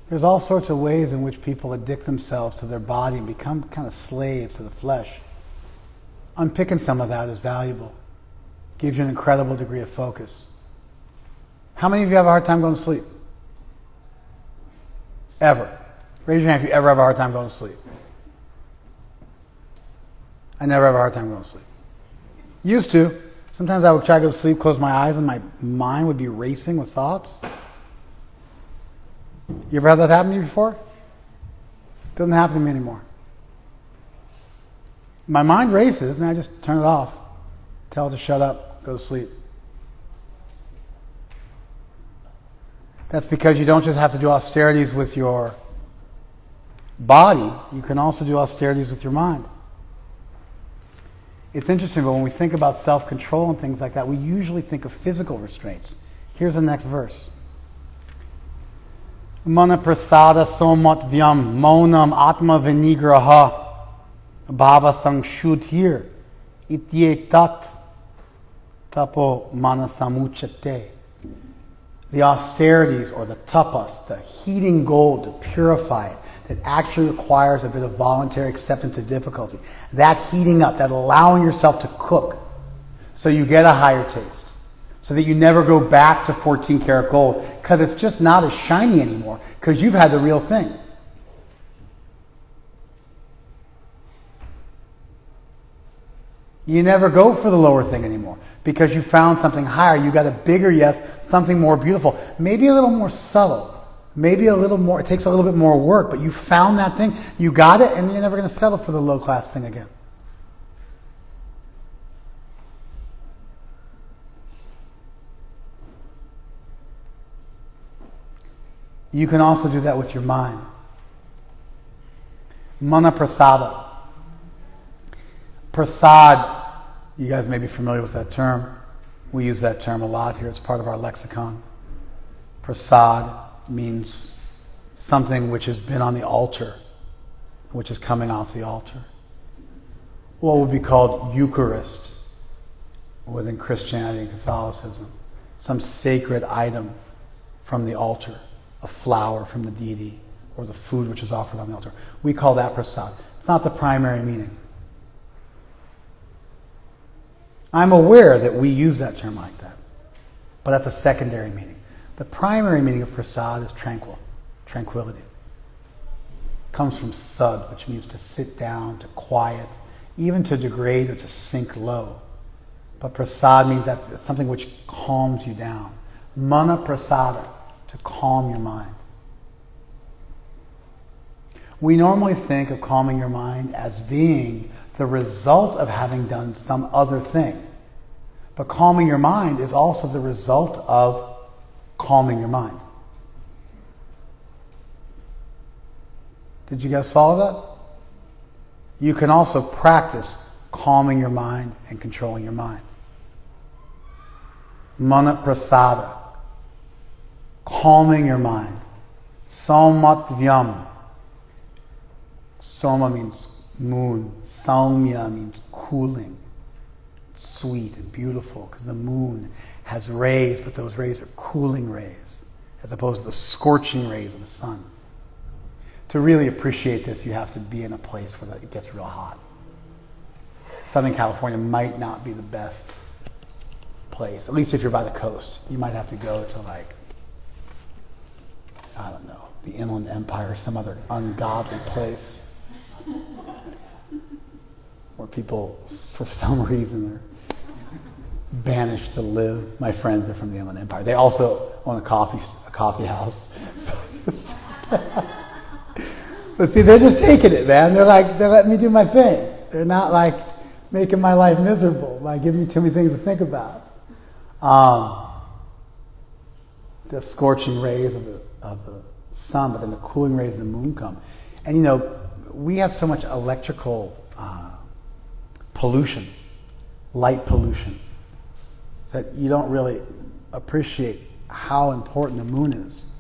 There's all sorts of ways in which people addict themselves to their body and become kind of slaves to the flesh. Unpicking some of that is valuable. Gives you an incredible degree of focus. How many of you have a hard time going to sleep? Ever? Raise your hand if you ever have a hard time going to sleep. I never have a hard time going to sleep. Used to. Sometimes I would try to go to sleep, close my eyes, and my mind would be racing with thoughts. You ever had that happen to you before? Doesn't happen to me anymore. My mind races, and I just turn it off. Tell it to shut up, go to sleep. That's because you don't just have to do austerities with your body, you can also do austerities with your mind. It's interesting, but when we think about self-control and things like that, we usually think of physical restraints. Here's the next verse. Mana prasada somat vyam maunam atma vinigraha bhava sangshuddhir ityetat tapo mana samuchate. The austerities, or the tapas, the heating gold to purify it, that actually requires a bit of voluntary acceptance of difficulty. That heating up, that allowing yourself to cook so you get a higher taste, so that you never go back to 14 karat gold because it's just not as shiny anymore because you've had the real thing. You never go for the lower thing anymore because you found something higher. You got a bigger yes, something more beautiful, maybe a little more subtle. Maybe a little more, it takes a little bit more work, but you found that thing, you got it, and you're never going to settle for the low-class thing again. You can also do that with your mind. Mana prasada. Prasad, you guys may be familiar with that term. We use that term a lot here. It's part of our lexicon. Prasad means something which has been on the altar, which is coming off the altar. What would be called Eucharist within Christianity and Catholicism. Some sacred item from the altar, a flower from the deity, or the food which is offered on the altar. We call that prasad. It's not the primary meaning. I'm aware that we use that term like that, but that's a secondary meaning. The primary meaning of prasad is tranquility. It comes from sad, which means to sit down, to quiet, even to degrade or to sink low. But prasad means that it's something which calms you down. Mana prasada, to calm your mind. We normally think of calming your mind as being the result of having done some other thing. But calming your mind is also the result of calming your mind. Did you guys follow that? You can also practice calming your mind and controlling your mind. Mana prasada, calming your mind. Saumatvyam. Soma means moon. Saumya means cooling. Sweet and beautiful because the moon has rays, but those rays are cooling rays as opposed to the scorching rays of the sun. to really appreciate this, you have to be in a place where it gets real hot. Southern California might not be the best place, at least if you're by the coast. You might have to go to like, I don't know, the Inland Empire or some other ungodly place where people, for some reason, are banished to live. My friends are from the Inland Empire. They also own a coffee house. But see, they're just taking it, man. They're letting me do my thing. They're not like making my life miserable by giving me too many things to think about. The scorching rays of the sun, but then the cooling rays of the moon come. And we have so much electrical pollution, light pollution, that you don't really appreciate how important the moon is.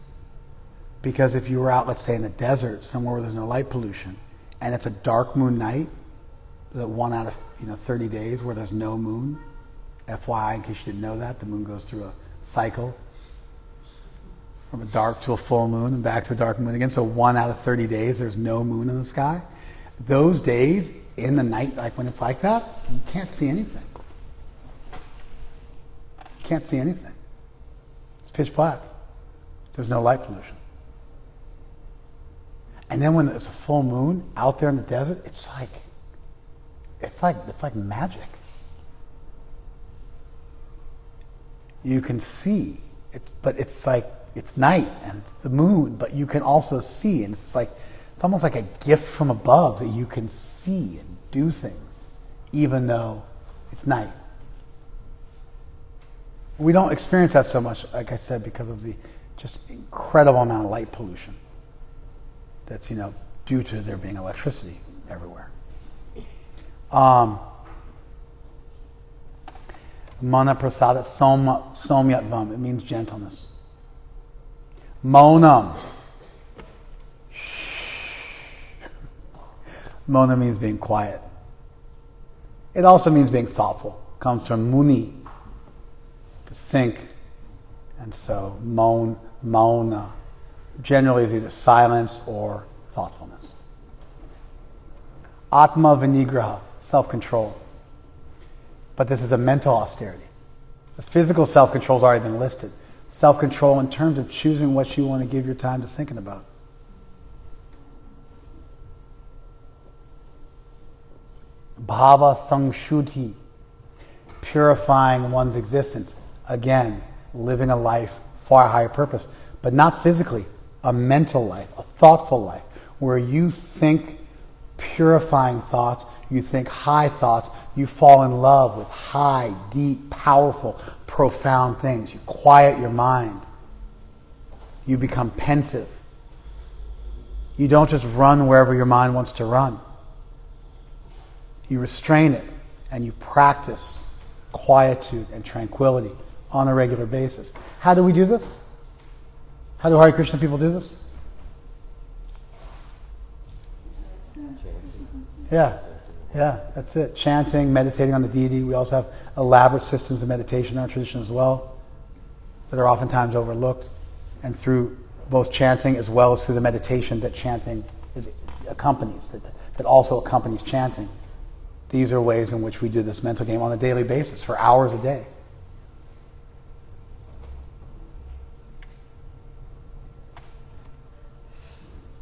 Because if you were out, let's say in the desert, somewhere where there's no light pollution, and it's a dark moon night, that 1 out of 30 days where there's no moon, FYI, in case you didn't know that, the moon goes through a cycle from a dark to a full moon and back to a dark moon again. So 1 out of 30 days there's no moon in the sky. Those days in the night, like when it's like that, you can't see anything. You can't see anything. It's pitch black. There's no light pollution. And then when it's a full moon out there in the desert, it's like magic. You can see, but it's like it's night and it's the moon, but you can also see, and it's almost like a gift from above that you can see and do things, even though it's night. We don't experience that so much, like I said, because of the just incredible amount of light pollution that's due to there being electricity everywhere. Mana prasada somyatvam, it means gentleness. Monam. Shh. Mona means being quiet. It also means being thoughtful. It comes from muni, to think. And so mauna generally is either silence or thoughtfulness. Atma vinigraha, self-control. But this is a mental austerity. The physical self-control has already been listed. Self-control in terms of choosing what you want to give your time to thinking about. Bhava sangshuddhi, purifying one's existence. Again, living a life for a higher purpose, but not physically, a mental life, a thoughtful life, where you think purifying thoughts, you think high thoughts, you fall in love with high, deep, powerful, profound things. You quiet your mind. You become pensive. You don't just run wherever your mind wants to run. You restrain it and you practice quietude and tranquility on a regular basis. How do we do this? How do Hare Krishna people do this? Yeah, that's it. Chanting, meditating on the deity. We also have elaborate systems of meditation in our tradition as well that are oftentimes overlooked. And through both chanting as well as through the meditation that chanting accompanies, that also accompanies chanting. These are ways in which we do this mental game on a daily basis for hours a day.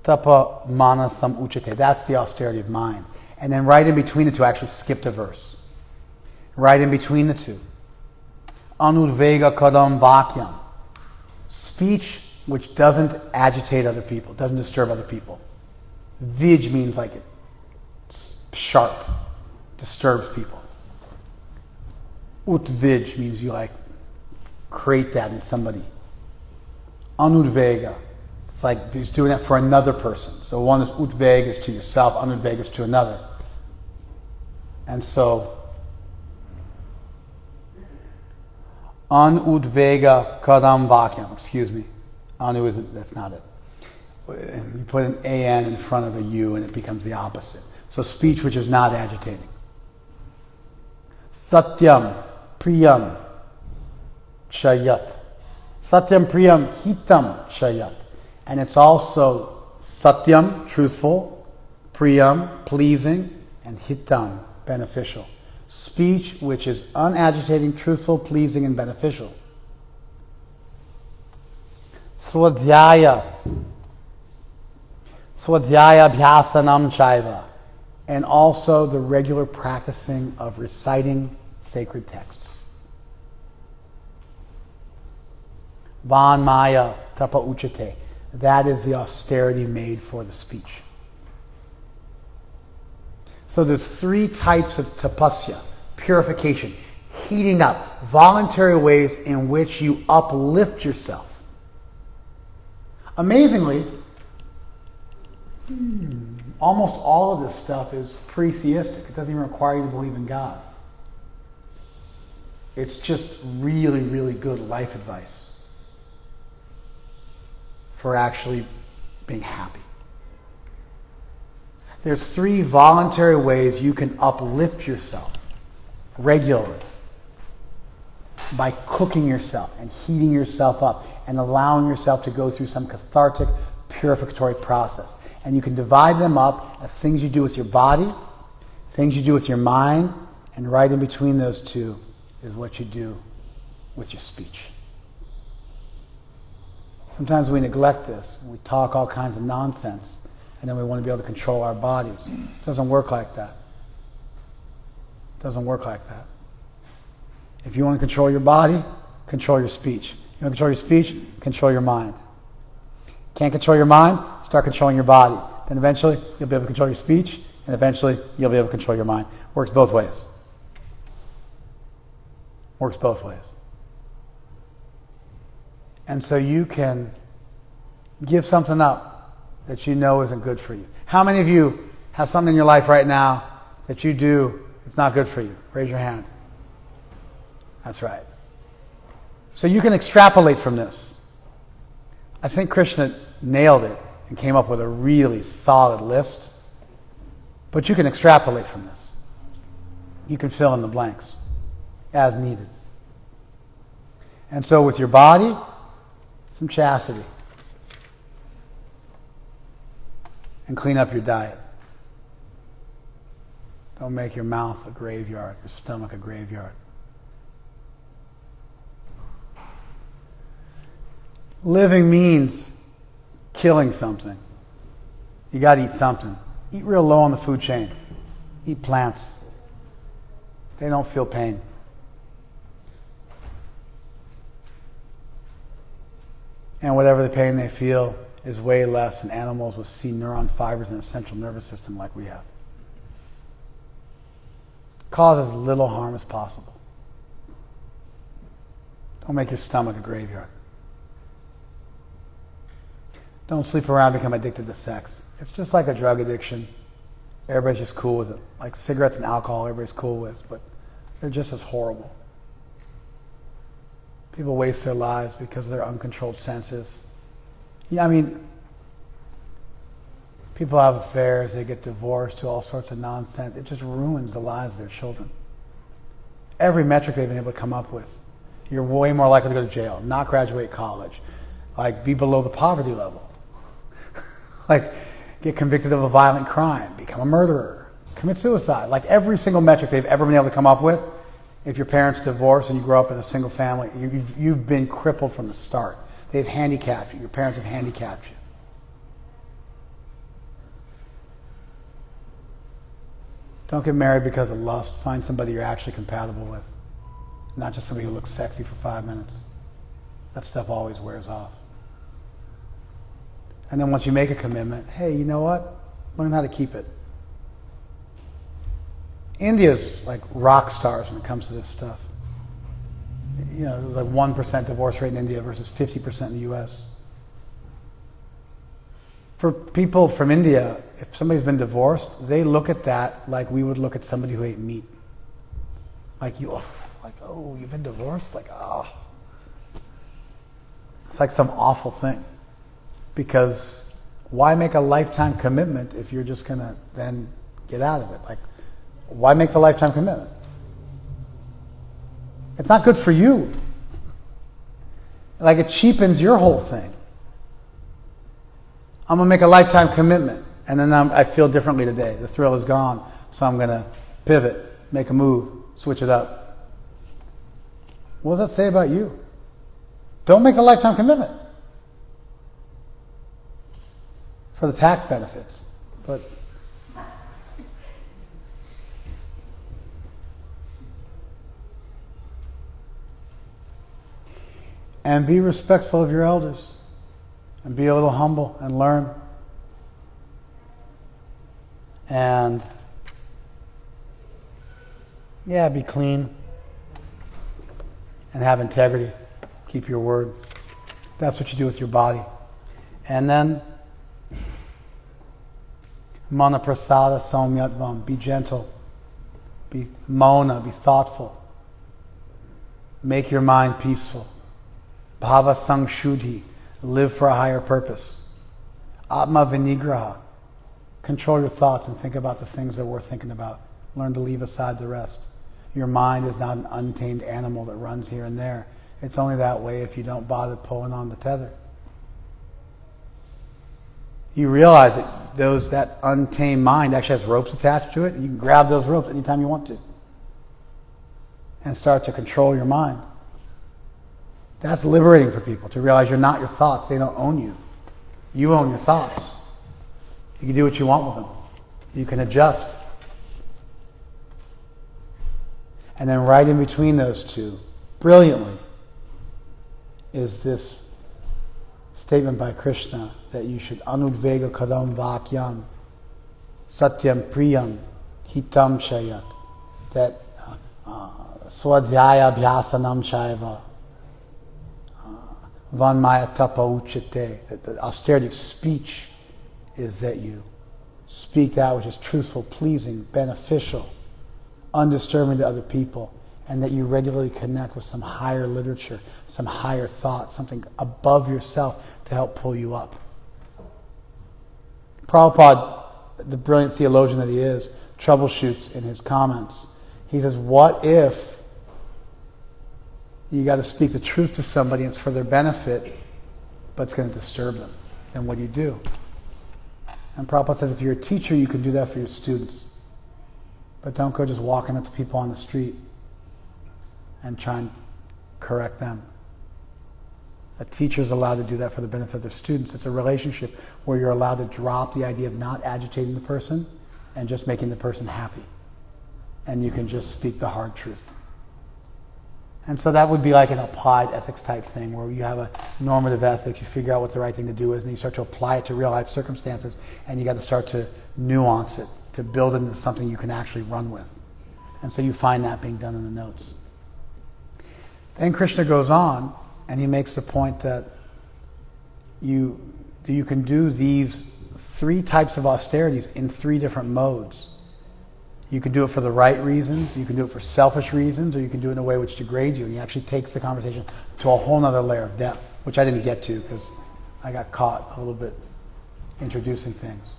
Tapa manasam uchate. That's the austerity of mind. And then right in between the two, I actually skipped a verse. Right in between the two. Anudvega kadam vakyam. Speech which doesn't agitate other people, doesn't disturb other people. Vij means like it's sharp, disturbs people. Utvij means you create that in somebody. Anudvega. It's like he's doing that for another person. So one is utveg is to yourself, anudveg is to another. And so, anudvega kadam vakyam, excuse me. Anu isn't, that's not it. You put an an in front of a u and it becomes the opposite. So speech which is not agitating. Satyam priyam chayat. Satyam priyam hitam chayat. And it's also Satyam, truthful. Priyam, pleasing. And hitam, beneficial. Speech which is unagitating, truthful, pleasing, and beneficial. Swadhyaya. Swadhyaya bhyasanam chaiva. And also the regular practicing of reciting sacred texts. Vanmaya tapa uchate. That is the austerity made for the speech. So there's 3 types of tapasya. Purification, heating up, voluntary ways in which you uplift yourself. Amazingly, almost all of this stuff is pre-theistic. It doesn't even require you to believe in God. It's just really, really good life advice for actually being happy. There's 3 voluntary ways you can uplift yourself regularly by cooking yourself and heating yourself up and allowing yourself to go through some cathartic, purificatory process. And you can divide them up as things you do with your body, things you do with your mind, and right in between those two is what you do with your speech. Sometimes we neglect this. We talk all kinds of nonsense, and then we want to be able to control our bodies. It doesn't work like that. It doesn't work like that. If you want to control your body, control your speech. You want to control your speech, control your mind. Can't control your mind, start controlling your body. Then eventually, you'll be able to control your speech, and eventually, you'll be able to control your mind. Works both ways. Works both ways. And so you can give something up that you know isn't good for you. How many of you have something in your life right now that you do that's not good for you? Raise your hand. That's right. So you can extrapolate from this. I think Krishna nailed it and came up with a really solid list. But you can extrapolate from this. You can fill in the blanks as needed. And so with your body, some chastity. And clean up your diet. Don't make your mouth a graveyard, your stomach a graveyard. Living means killing something. You got to eat something. Eat real low on the food chain. Eat plants. They don't feel pain. And whatever the pain they feel is way less than animals with C neuron fibers in the central nervous system like we have. Cause as little harm as possible. Don't make your stomach a graveyard. Don't sleep around and become addicted to sex. It's just like a drug addiction. Everybody's just cool with it. Like cigarettes and alcohol, everybody's cool with, but they're just as horrible. People waste their lives because of their uncontrolled senses. Yeah, I mean, people have affairs, they get divorced, do all sorts of nonsense. It just ruins the lives of their children. Every metric they've been able to come up with. You're way more likely to go to jail, not graduate college, like be below the poverty level, like get convicted of a violent crime, become a murderer, commit suicide. Like every single metric they've ever been able to come up with, if your parents divorce and you grow up in a single family, you've been crippled from the start. They've handicapped you. Your parents have handicapped you. Don't get married because of lust. Find somebody you're actually compatible with. Not just somebody who looks sexy for 5 minutes. That stuff always wears off. And then once you make a commitment, hey, you know what? Learn how to keep it. India's like rock stars when it comes to this stuff. You know, there's like 1% divorce rate in India versus 50% in the US. For people from India, if somebody's been divorced, they look at that like we would look at somebody who ate meat. Like oh, you've been divorced? Like, oh. It's like some awful thing. Because why make a lifetime commitment if you're just going to then get out of it? Like, why make the lifetime commitment? It's not good for you. Like, it cheapens your whole thing. I'm going to make a lifetime commitment. And then I feel differently today. The thrill is gone. So I'm going to pivot, make a move, switch it up. What does that say about you? Don't make a lifetime commitment for the tax benefits. But and be respectful of your elders. And be a little humble and learn. And yeah, be clean. And have integrity. Keep your word. That's what you do with your body. And then Mana prasada somyatvam. Be gentle. Be mona. Be thoughtful. Make your mind peaceful. Bhava sangshuddhi. Live for a higher purpose. Atma vinigraha. Control your thoughts and think about the things that are worth thinking about. Learn to leave aside the rest. Your mind is not an untamed animal that runs here and there. It's only that way if you don't bother pulling on the tether. You realize that that untamed mind actually has ropes attached to it, and you can grab those ropes anytime you want to. And start to control your mind. That's liberating for people, to realize you're not your thoughts. They don't own you. You own your thoughts. You can do what you want with them. You can adjust. And then right in between those two, brilliantly, is this statement by Krishna that you should anudvega kadam vakyam satyam priyam hitam chayat, that swadhyaya abhyasanam chaiva vanmaya tapa uchite, that the austerity of speech is that you speak that which is truthful, pleasing, beneficial, undisturbing to other people, and that you regularly connect with some higher literature, some higher thought, something above yourself to help pull you up. Prabhupada, the brilliant theologian that he is, troubleshoots in his comments. He says, what if you got to speak the truth to somebody and it's for their benefit, but it's going to disturb them? Then what do you do? And Prabhupada says, if you're a teacher, you can do that for your students. But don't go just walking up to people on the street and try and correct them. A teacher is allowed to do that for the benefit of their students. It's a relationship where you're allowed to drop the idea of not agitating the person and just making the person happy. And you can just speak the hard truth. And so that would be like an applied ethics type thing where you have a normative ethics, you figure out what the right thing to do is, and you start to apply it to real life circumstances, and you got to start to nuance it, to build it into something you can actually run with. And so you find that being done in the notes. Then Krishna goes on, and he makes the point that you can do these 3 types of austerities in 3 different modes. You can do it for the right reasons, you can do it for selfish reasons, or you can do it in a way which degrades you, and he actually takes the conversation to a whole other layer of depth, which I didn't get to because I got caught a little bit introducing things.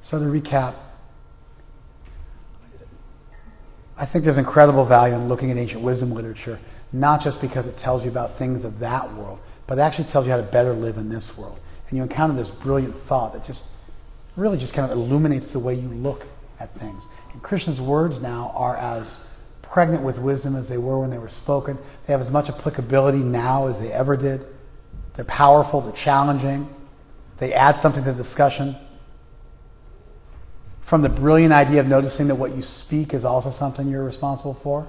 So to recap, I think there's incredible value in looking at ancient wisdom literature, not just because it tells you about things of that world, but it actually tells you how to better live in this world. And you encounter this brilliant thought that just really just kind of illuminates the way you look at things. And Krishna's words now are as pregnant with wisdom as they were when they were spoken. They have as much applicability now as they ever did. They're powerful, they're challenging, they add something to the discussion. From the brilliant idea of noticing that what you speak is also something you're responsible for,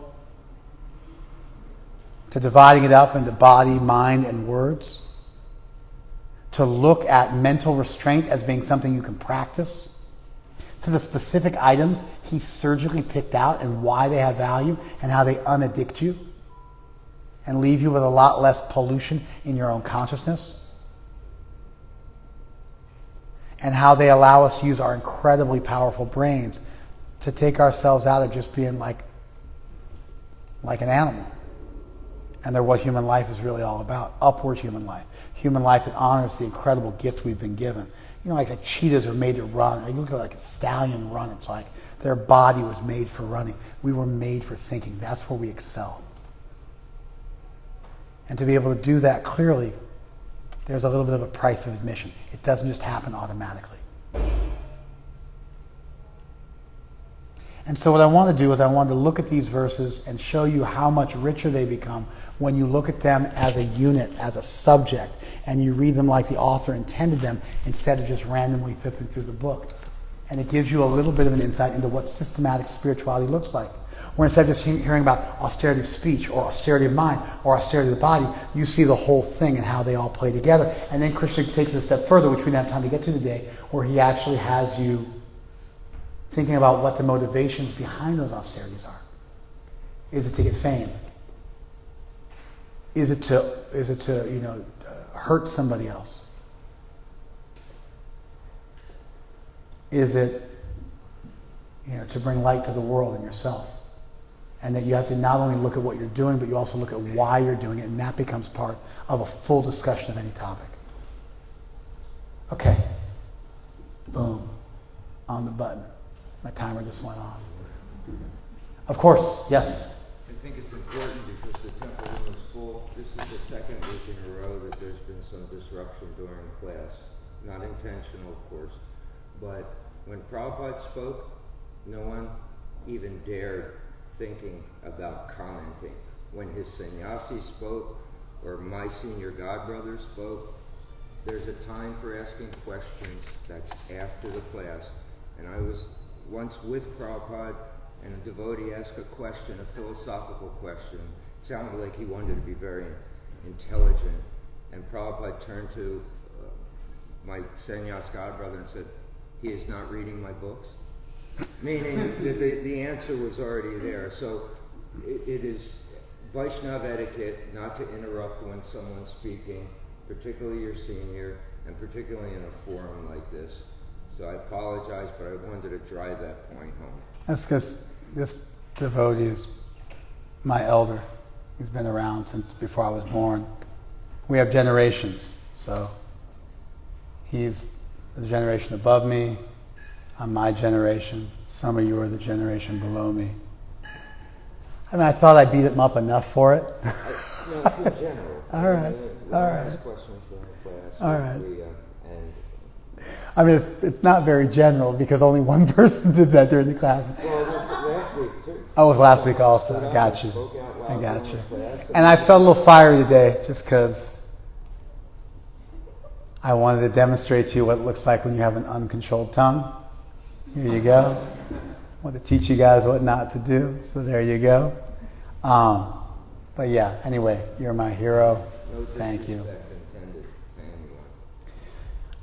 to dividing it up into body, mind, and words, to look at mental restraint as being something you can practice, to the specific items he surgically picked out and why they have value and how they unaddict you and leave you with a lot less pollution in your own consciousness, and how they allow us to use our incredibly powerful brains to take ourselves out of just being like an animal. And they're what human life is really all about, upward human life. Human life that honors the incredible gift we've been given. You know, like cheetahs are made to run. You look at like a stallion run, it's like their body was made for running. We were made for thinking. That's where we excel. And to be able to do that clearly There's a little bit of a price of admission. It doesn't just happen automatically. And so what I want to do is I want to look at these verses and show you how much richer they become when you look at them as a unit, as a subject, and you read them like the author intended them instead of just randomly flipping through the book. And it gives you a little bit of an insight into what systematic spirituality looks like. Where instead of just hearing about austerity of speech or austerity of mind or austerity of the body, you see the whole thing and how they all play together. And then Krishna takes it a step further, which we don't have time to get to today, where he actually has you thinking about what the motivations behind those austerities are. Is it to get fame? Is it to hurt somebody else? Is it to bring light to the world and yourself? And that you have to not only look at what you're doing, but you also look at why you're doing it, and that becomes part of a full discussion of any topic. Okay. Boom. On the button. My timer just went off. Of course, yes. I think it's important because the temple room is full. This is the second week in a row that there's been some disruption during class. Not intentional, of course. But when Prabhupada spoke, no one even dared thinking about commenting. When his sannyasi spoke, or my senior godbrother spoke, there's a time for asking questions that's after the class. And I was once with Prabhupada, and a devotee asked a question, a philosophical question. It sounded like he wanted to be very intelligent. And Prabhupada turned to my sannyas godbrother and said, "He is not reading my books." Meaning that the answer was already there. So it is Vaishnava etiquette not to interrupt when someone's speaking, particularly your senior, and particularly in a forum like this. So I apologize, but I wanted to drive that point home. That's because this devotee is my elder. He's been around since before I was born. We have generations, so he's the generation above me. I'm my generation. Some of you are the generation below me. I mean, I thought I beat him up enough for it. No, it's in general. All right. All right. Questions from the class. All right. I mean, it's not very general because only one person did that during the class. Well, it was last week too. Oh, it was last week also. I got you. I got you. And I felt a little fiery today just because I wanted to demonstrate to you what it looks like when you have an uncontrolled tongue. Here you go. I want to teach you guys what not to do. So there you go. But yeah, anyway, you're my hero. Thank you.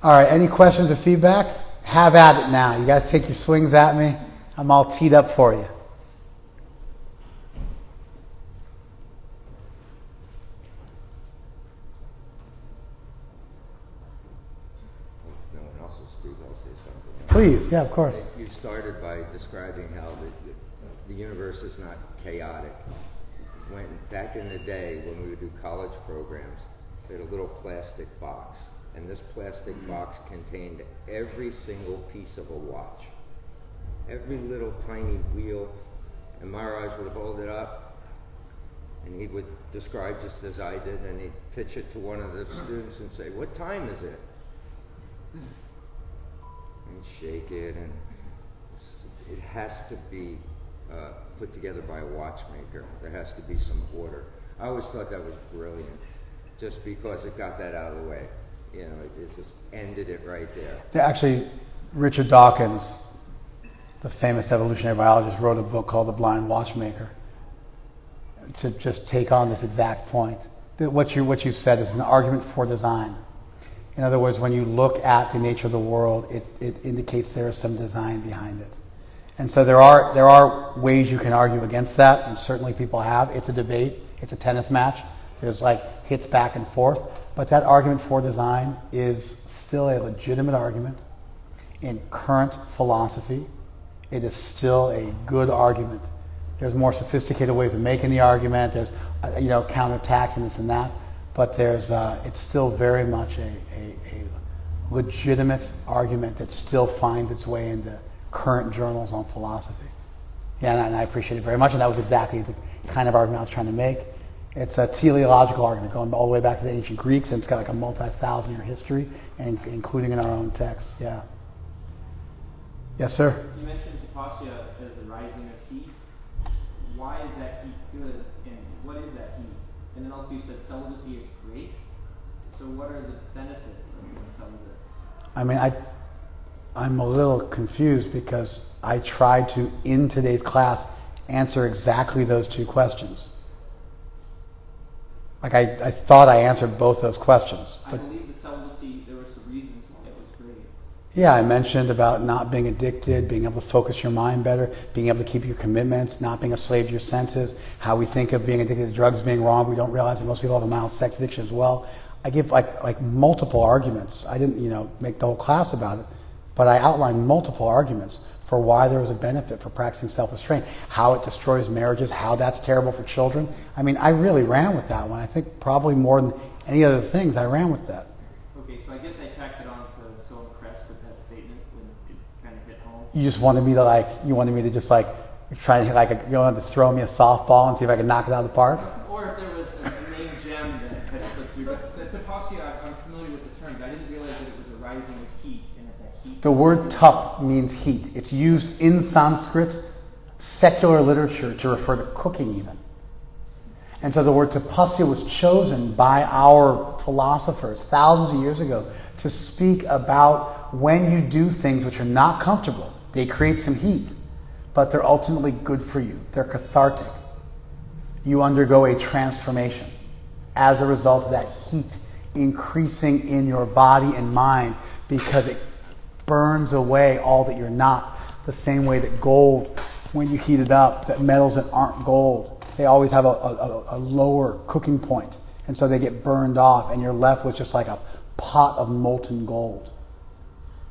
All right, any questions or feedback? Have at it now. You guys take your swings at me. I'm all teed up for you. If no one else will speak, I'll say something. Please, yeah, of course. You started by describing how the universe is not chaotic. When back in the day when we would do college programs, they had a little plastic box. And this plastic box contained every single piece of a watch. Every little tiny wheel. And Maharaj would hold it up, and he would describe just as I did, and he'd pitch it to one of the students and say, "What time is it?" And he'd shake it, and it has to be put together by a watchmaker. There has to be some order. I always thought that was brilliant, just because it got that out of the way. You know, it just ended it right there. Actually, Richard Dawkins, the famous evolutionary biologist, wrote a book called The Blind Watchmaker to just take on this exact point. That what you said is an argument for design. In other words, when you look at the nature of the world, it indicates there is some design behind it. And so there are ways you can argue against that, and certainly people have. It's a debate. It's a tennis match. There's like hits back and forth. But that argument for design is still a legitimate argument in current philosophy. It is still a good argument. There's more sophisticated ways of making the argument. There's counterattacks and this and that. But it's still very much a legitimate argument that still finds its way into current journals on philosophy. Yeah, and I appreciate it very much. And that was exactly the kind of argument I was trying to make. It's a teleological argument going all the way back to the ancient Greeks, and it's got like a multi-thousand-year history, and including in our own text. Yeah. Yes, sir. You mentioned tapasya as the rising of heat. Why is that heat good, and what is that heat? And then also you said celibacy is great. So what are the benefits of being celibate? I mean, I'm a little confused because I tried to, in today's class, answer exactly those two questions. Like I thought I answered both those questions. I believe the celibacy, there were some reasons why it was great. Yeah, I mentioned about not being addicted, being able to focus your mind better, being able to keep your commitments, not being a slave to your senses, how we think of being addicted to drugs being wrong. We don't realize that most people have a mild sex addiction as well. I give like multiple arguments. I didn't, make the whole class about it, but I outlined multiple arguments for why there was a benefit for practicing self-restraint, how it destroys marriages, how that's terrible for children. I mean, I really ran with that one. I think probably more than any other things, I ran with that. Okay, so I guess I tacked it on because I was so impressed with that statement when it kind of hit home. You just wanted me to just try to you wanted to throw me a softball and see if I could knock it out of the park? Or if there was a main gem that had slipped through. But the tapasya, I'm familiar with the term, but I didn't realize that it was a rising of heat, and that heat... The word tap means heat. It's used in Sanskrit, secular literature, to refer to cooking even. And so the word tapasya was chosen by our philosophers thousands of years ago to speak about when you do things which are not comfortable. They create some heat, but they're ultimately good for you. They're cathartic. You undergo a transformation as a result of that heat increasing in your body and mind because it burns away all that you're not. The same way that gold, when you heat it up, that metals that aren't gold, they always have a lower cooking point. And so they get burned off and you're left with just like a pot of molten gold.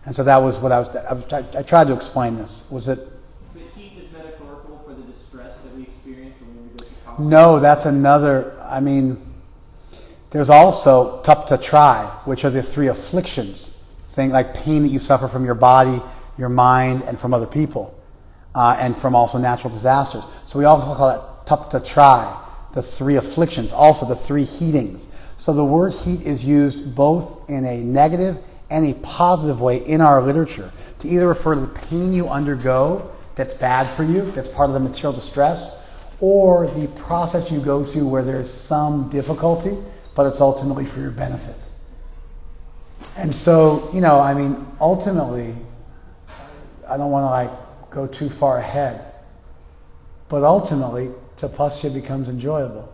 And so that was what I tried to explain this. Was it? But heat is metaphorical for the distress that we experience when we go to tapasya. No, that's another, there's also tapta try, which are the three afflictions, like pain that you suffer from your body, your mind, and from other people, and from also natural disasters. So we also call that tapta try, the three afflictions, also the three heatings. So the word heat is used both in a negative and a positive way in our literature to either refer to the pain you undergo that's bad for you, that's part of the material distress, or the process you go through where there's some difficulty, but it's ultimately for your benefit. And so, ultimately, I don't want to go too far ahead, but ultimately, tapasya becomes enjoyable.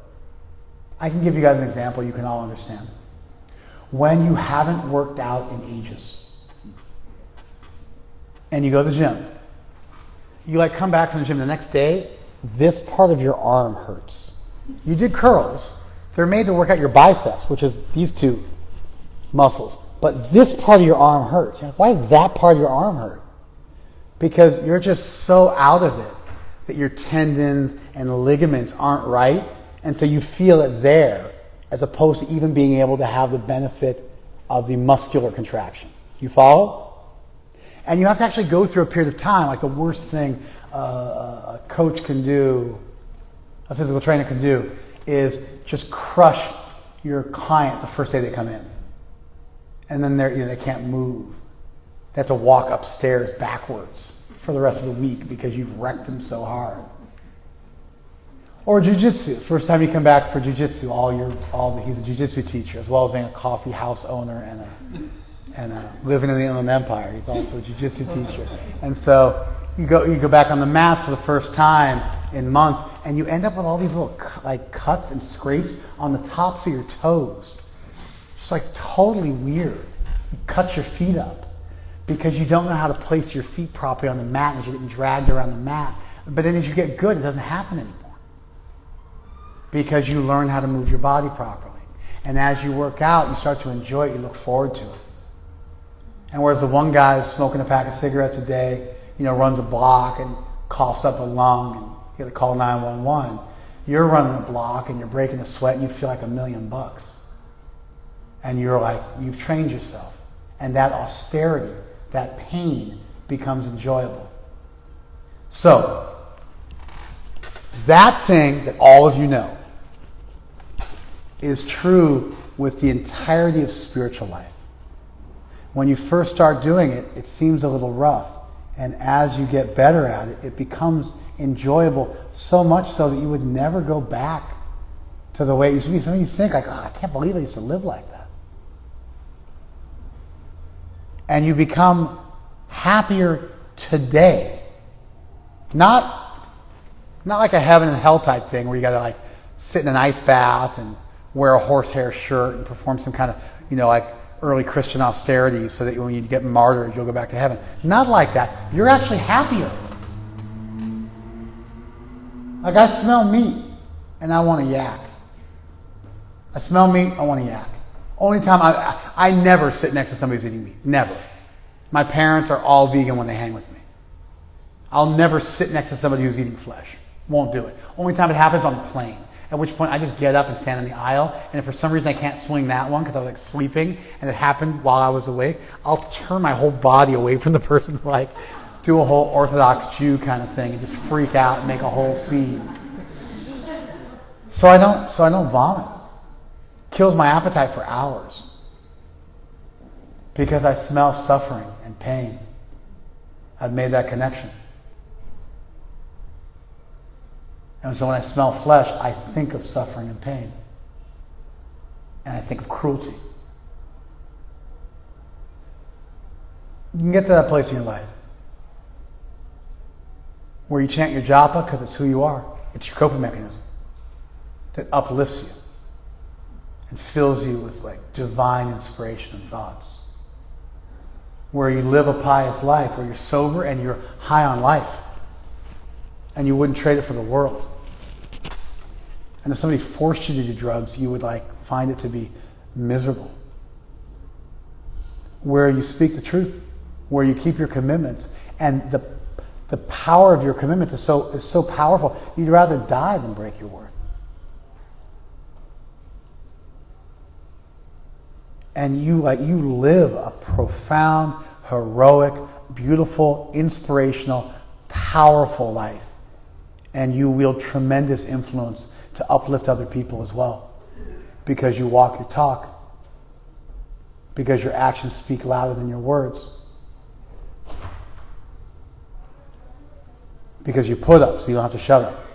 I can give you guys an example you can all understand. When you haven't worked out in ages, and you go to the gym, you come back from the gym the next day, this part of your arm hurts. You did curls. They're made to work out your biceps, which is these two muscles. But this part of your arm hurts. Why does that part of your arm hurt? Because you're just so out of it that your tendons and ligaments aren't right. And so you feel it there as opposed to even being able to have the benefit of the muscular contraction. You follow? And you have to actually go through a period of time, like the worst thing a coach can do, a physical trainer can do, is just crush your client the first day they come in. And then they can't move. They have to walk upstairs backwards for the rest of the week because you've wrecked them so hard. Or jiu-jitsu. First time you come back for jiu-jitsu, he's a jiu-jitsu teacher, as well as being a coffee house owner and living in the Inland Empire. He's also a jiu-jitsu teacher. And so you go back on the mat for the first time in months, and you end up with all these little cuts and scrapes on the tops of your toes. It's totally weird. You cut your feet up because you don't know how to place your feet properly on the mat as you're getting dragged around the mat. But then as you get good, it doesn't happen anymore because you learn how to move your body properly. And as you work out, you start to enjoy it. You look forward to it. And whereas the one guy who's smoking a pack of cigarettes a day, runs a block and coughs up a lung and you got to call 911, you're running a block and you're breaking a sweat and you feel like $1 million. And you've trained yourself. And that austerity, that pain becomes enjoyable. So, that thing that all of you know, is true with the entirety of spiritual life. When you first start doing it, it seems a little rough. And as you get better at it, it becomes enjoyable, so much so that you would never go back to the way it used to be. Some of you think, like, oh, I can't believe I used to live like that. And you become happier today. Not like a heaven and hell type thing where you got to like sit in an ice bath and wear a horsehair shirt and perform some kind of, like early Christian austerities so that when you get martyred, you'll go back to heaven. Not like that. You're actually happier. Like I smell meat and I want to yak. I smell meat, I want to yak. Only time I never sit next to somebody who's eating meat. Never. My parents are all vegan when they hang with me. I'll never sit next to somebody who's eating flesh. Won't do it. Only time it happens on the plane. At which point I just get up and stand in the aisle, and if for some reason I can't swing that one because I was like sleeping and it happened while I was awake, I'll turn my whole body away from the person to like do a whole Orthodox Jew kind of thing and just freak out and make a whole scene. So I don't vomit. Kills my appetite for hours. Because I smell suffering and pain. I've made that connection. And so when I smell flesh, I think of suffering and pain. And I think of cruelty. You can get to that place in your life where you chant your japa because it's who you are. It's your coping mechanism that uplifts you and fills you with like divine inspiration and thoughts. Where you live a pious life, where you're sober and you're high on life. And you wouldn't trade it for the world. And if somebody forced you to do drugs, you would like find it to be miserable. Where you speak the truth, where you keep your commitments, and the power of your commitments is so powerful. You'd rather die than break your word. And you live a profound, heroic, beautiful, inspirational, powerful life. And you wield tremendous influence to uplift other people as well. Because you walk your talk. Because your actions speak louder than your words. Because you put up so you don't have to shut up.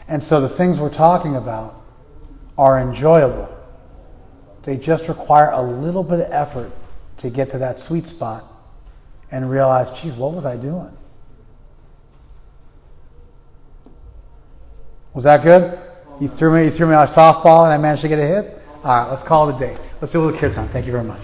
And so the things we're talking about are enjoyable. They just require a little bit of effort to get to that sweet spot and realize, geez, what was I doing? Was that good? You threw me on a softball and I managed to get a hit? All right, let's call it a day. Let's do a little kirtan. Thank you very much.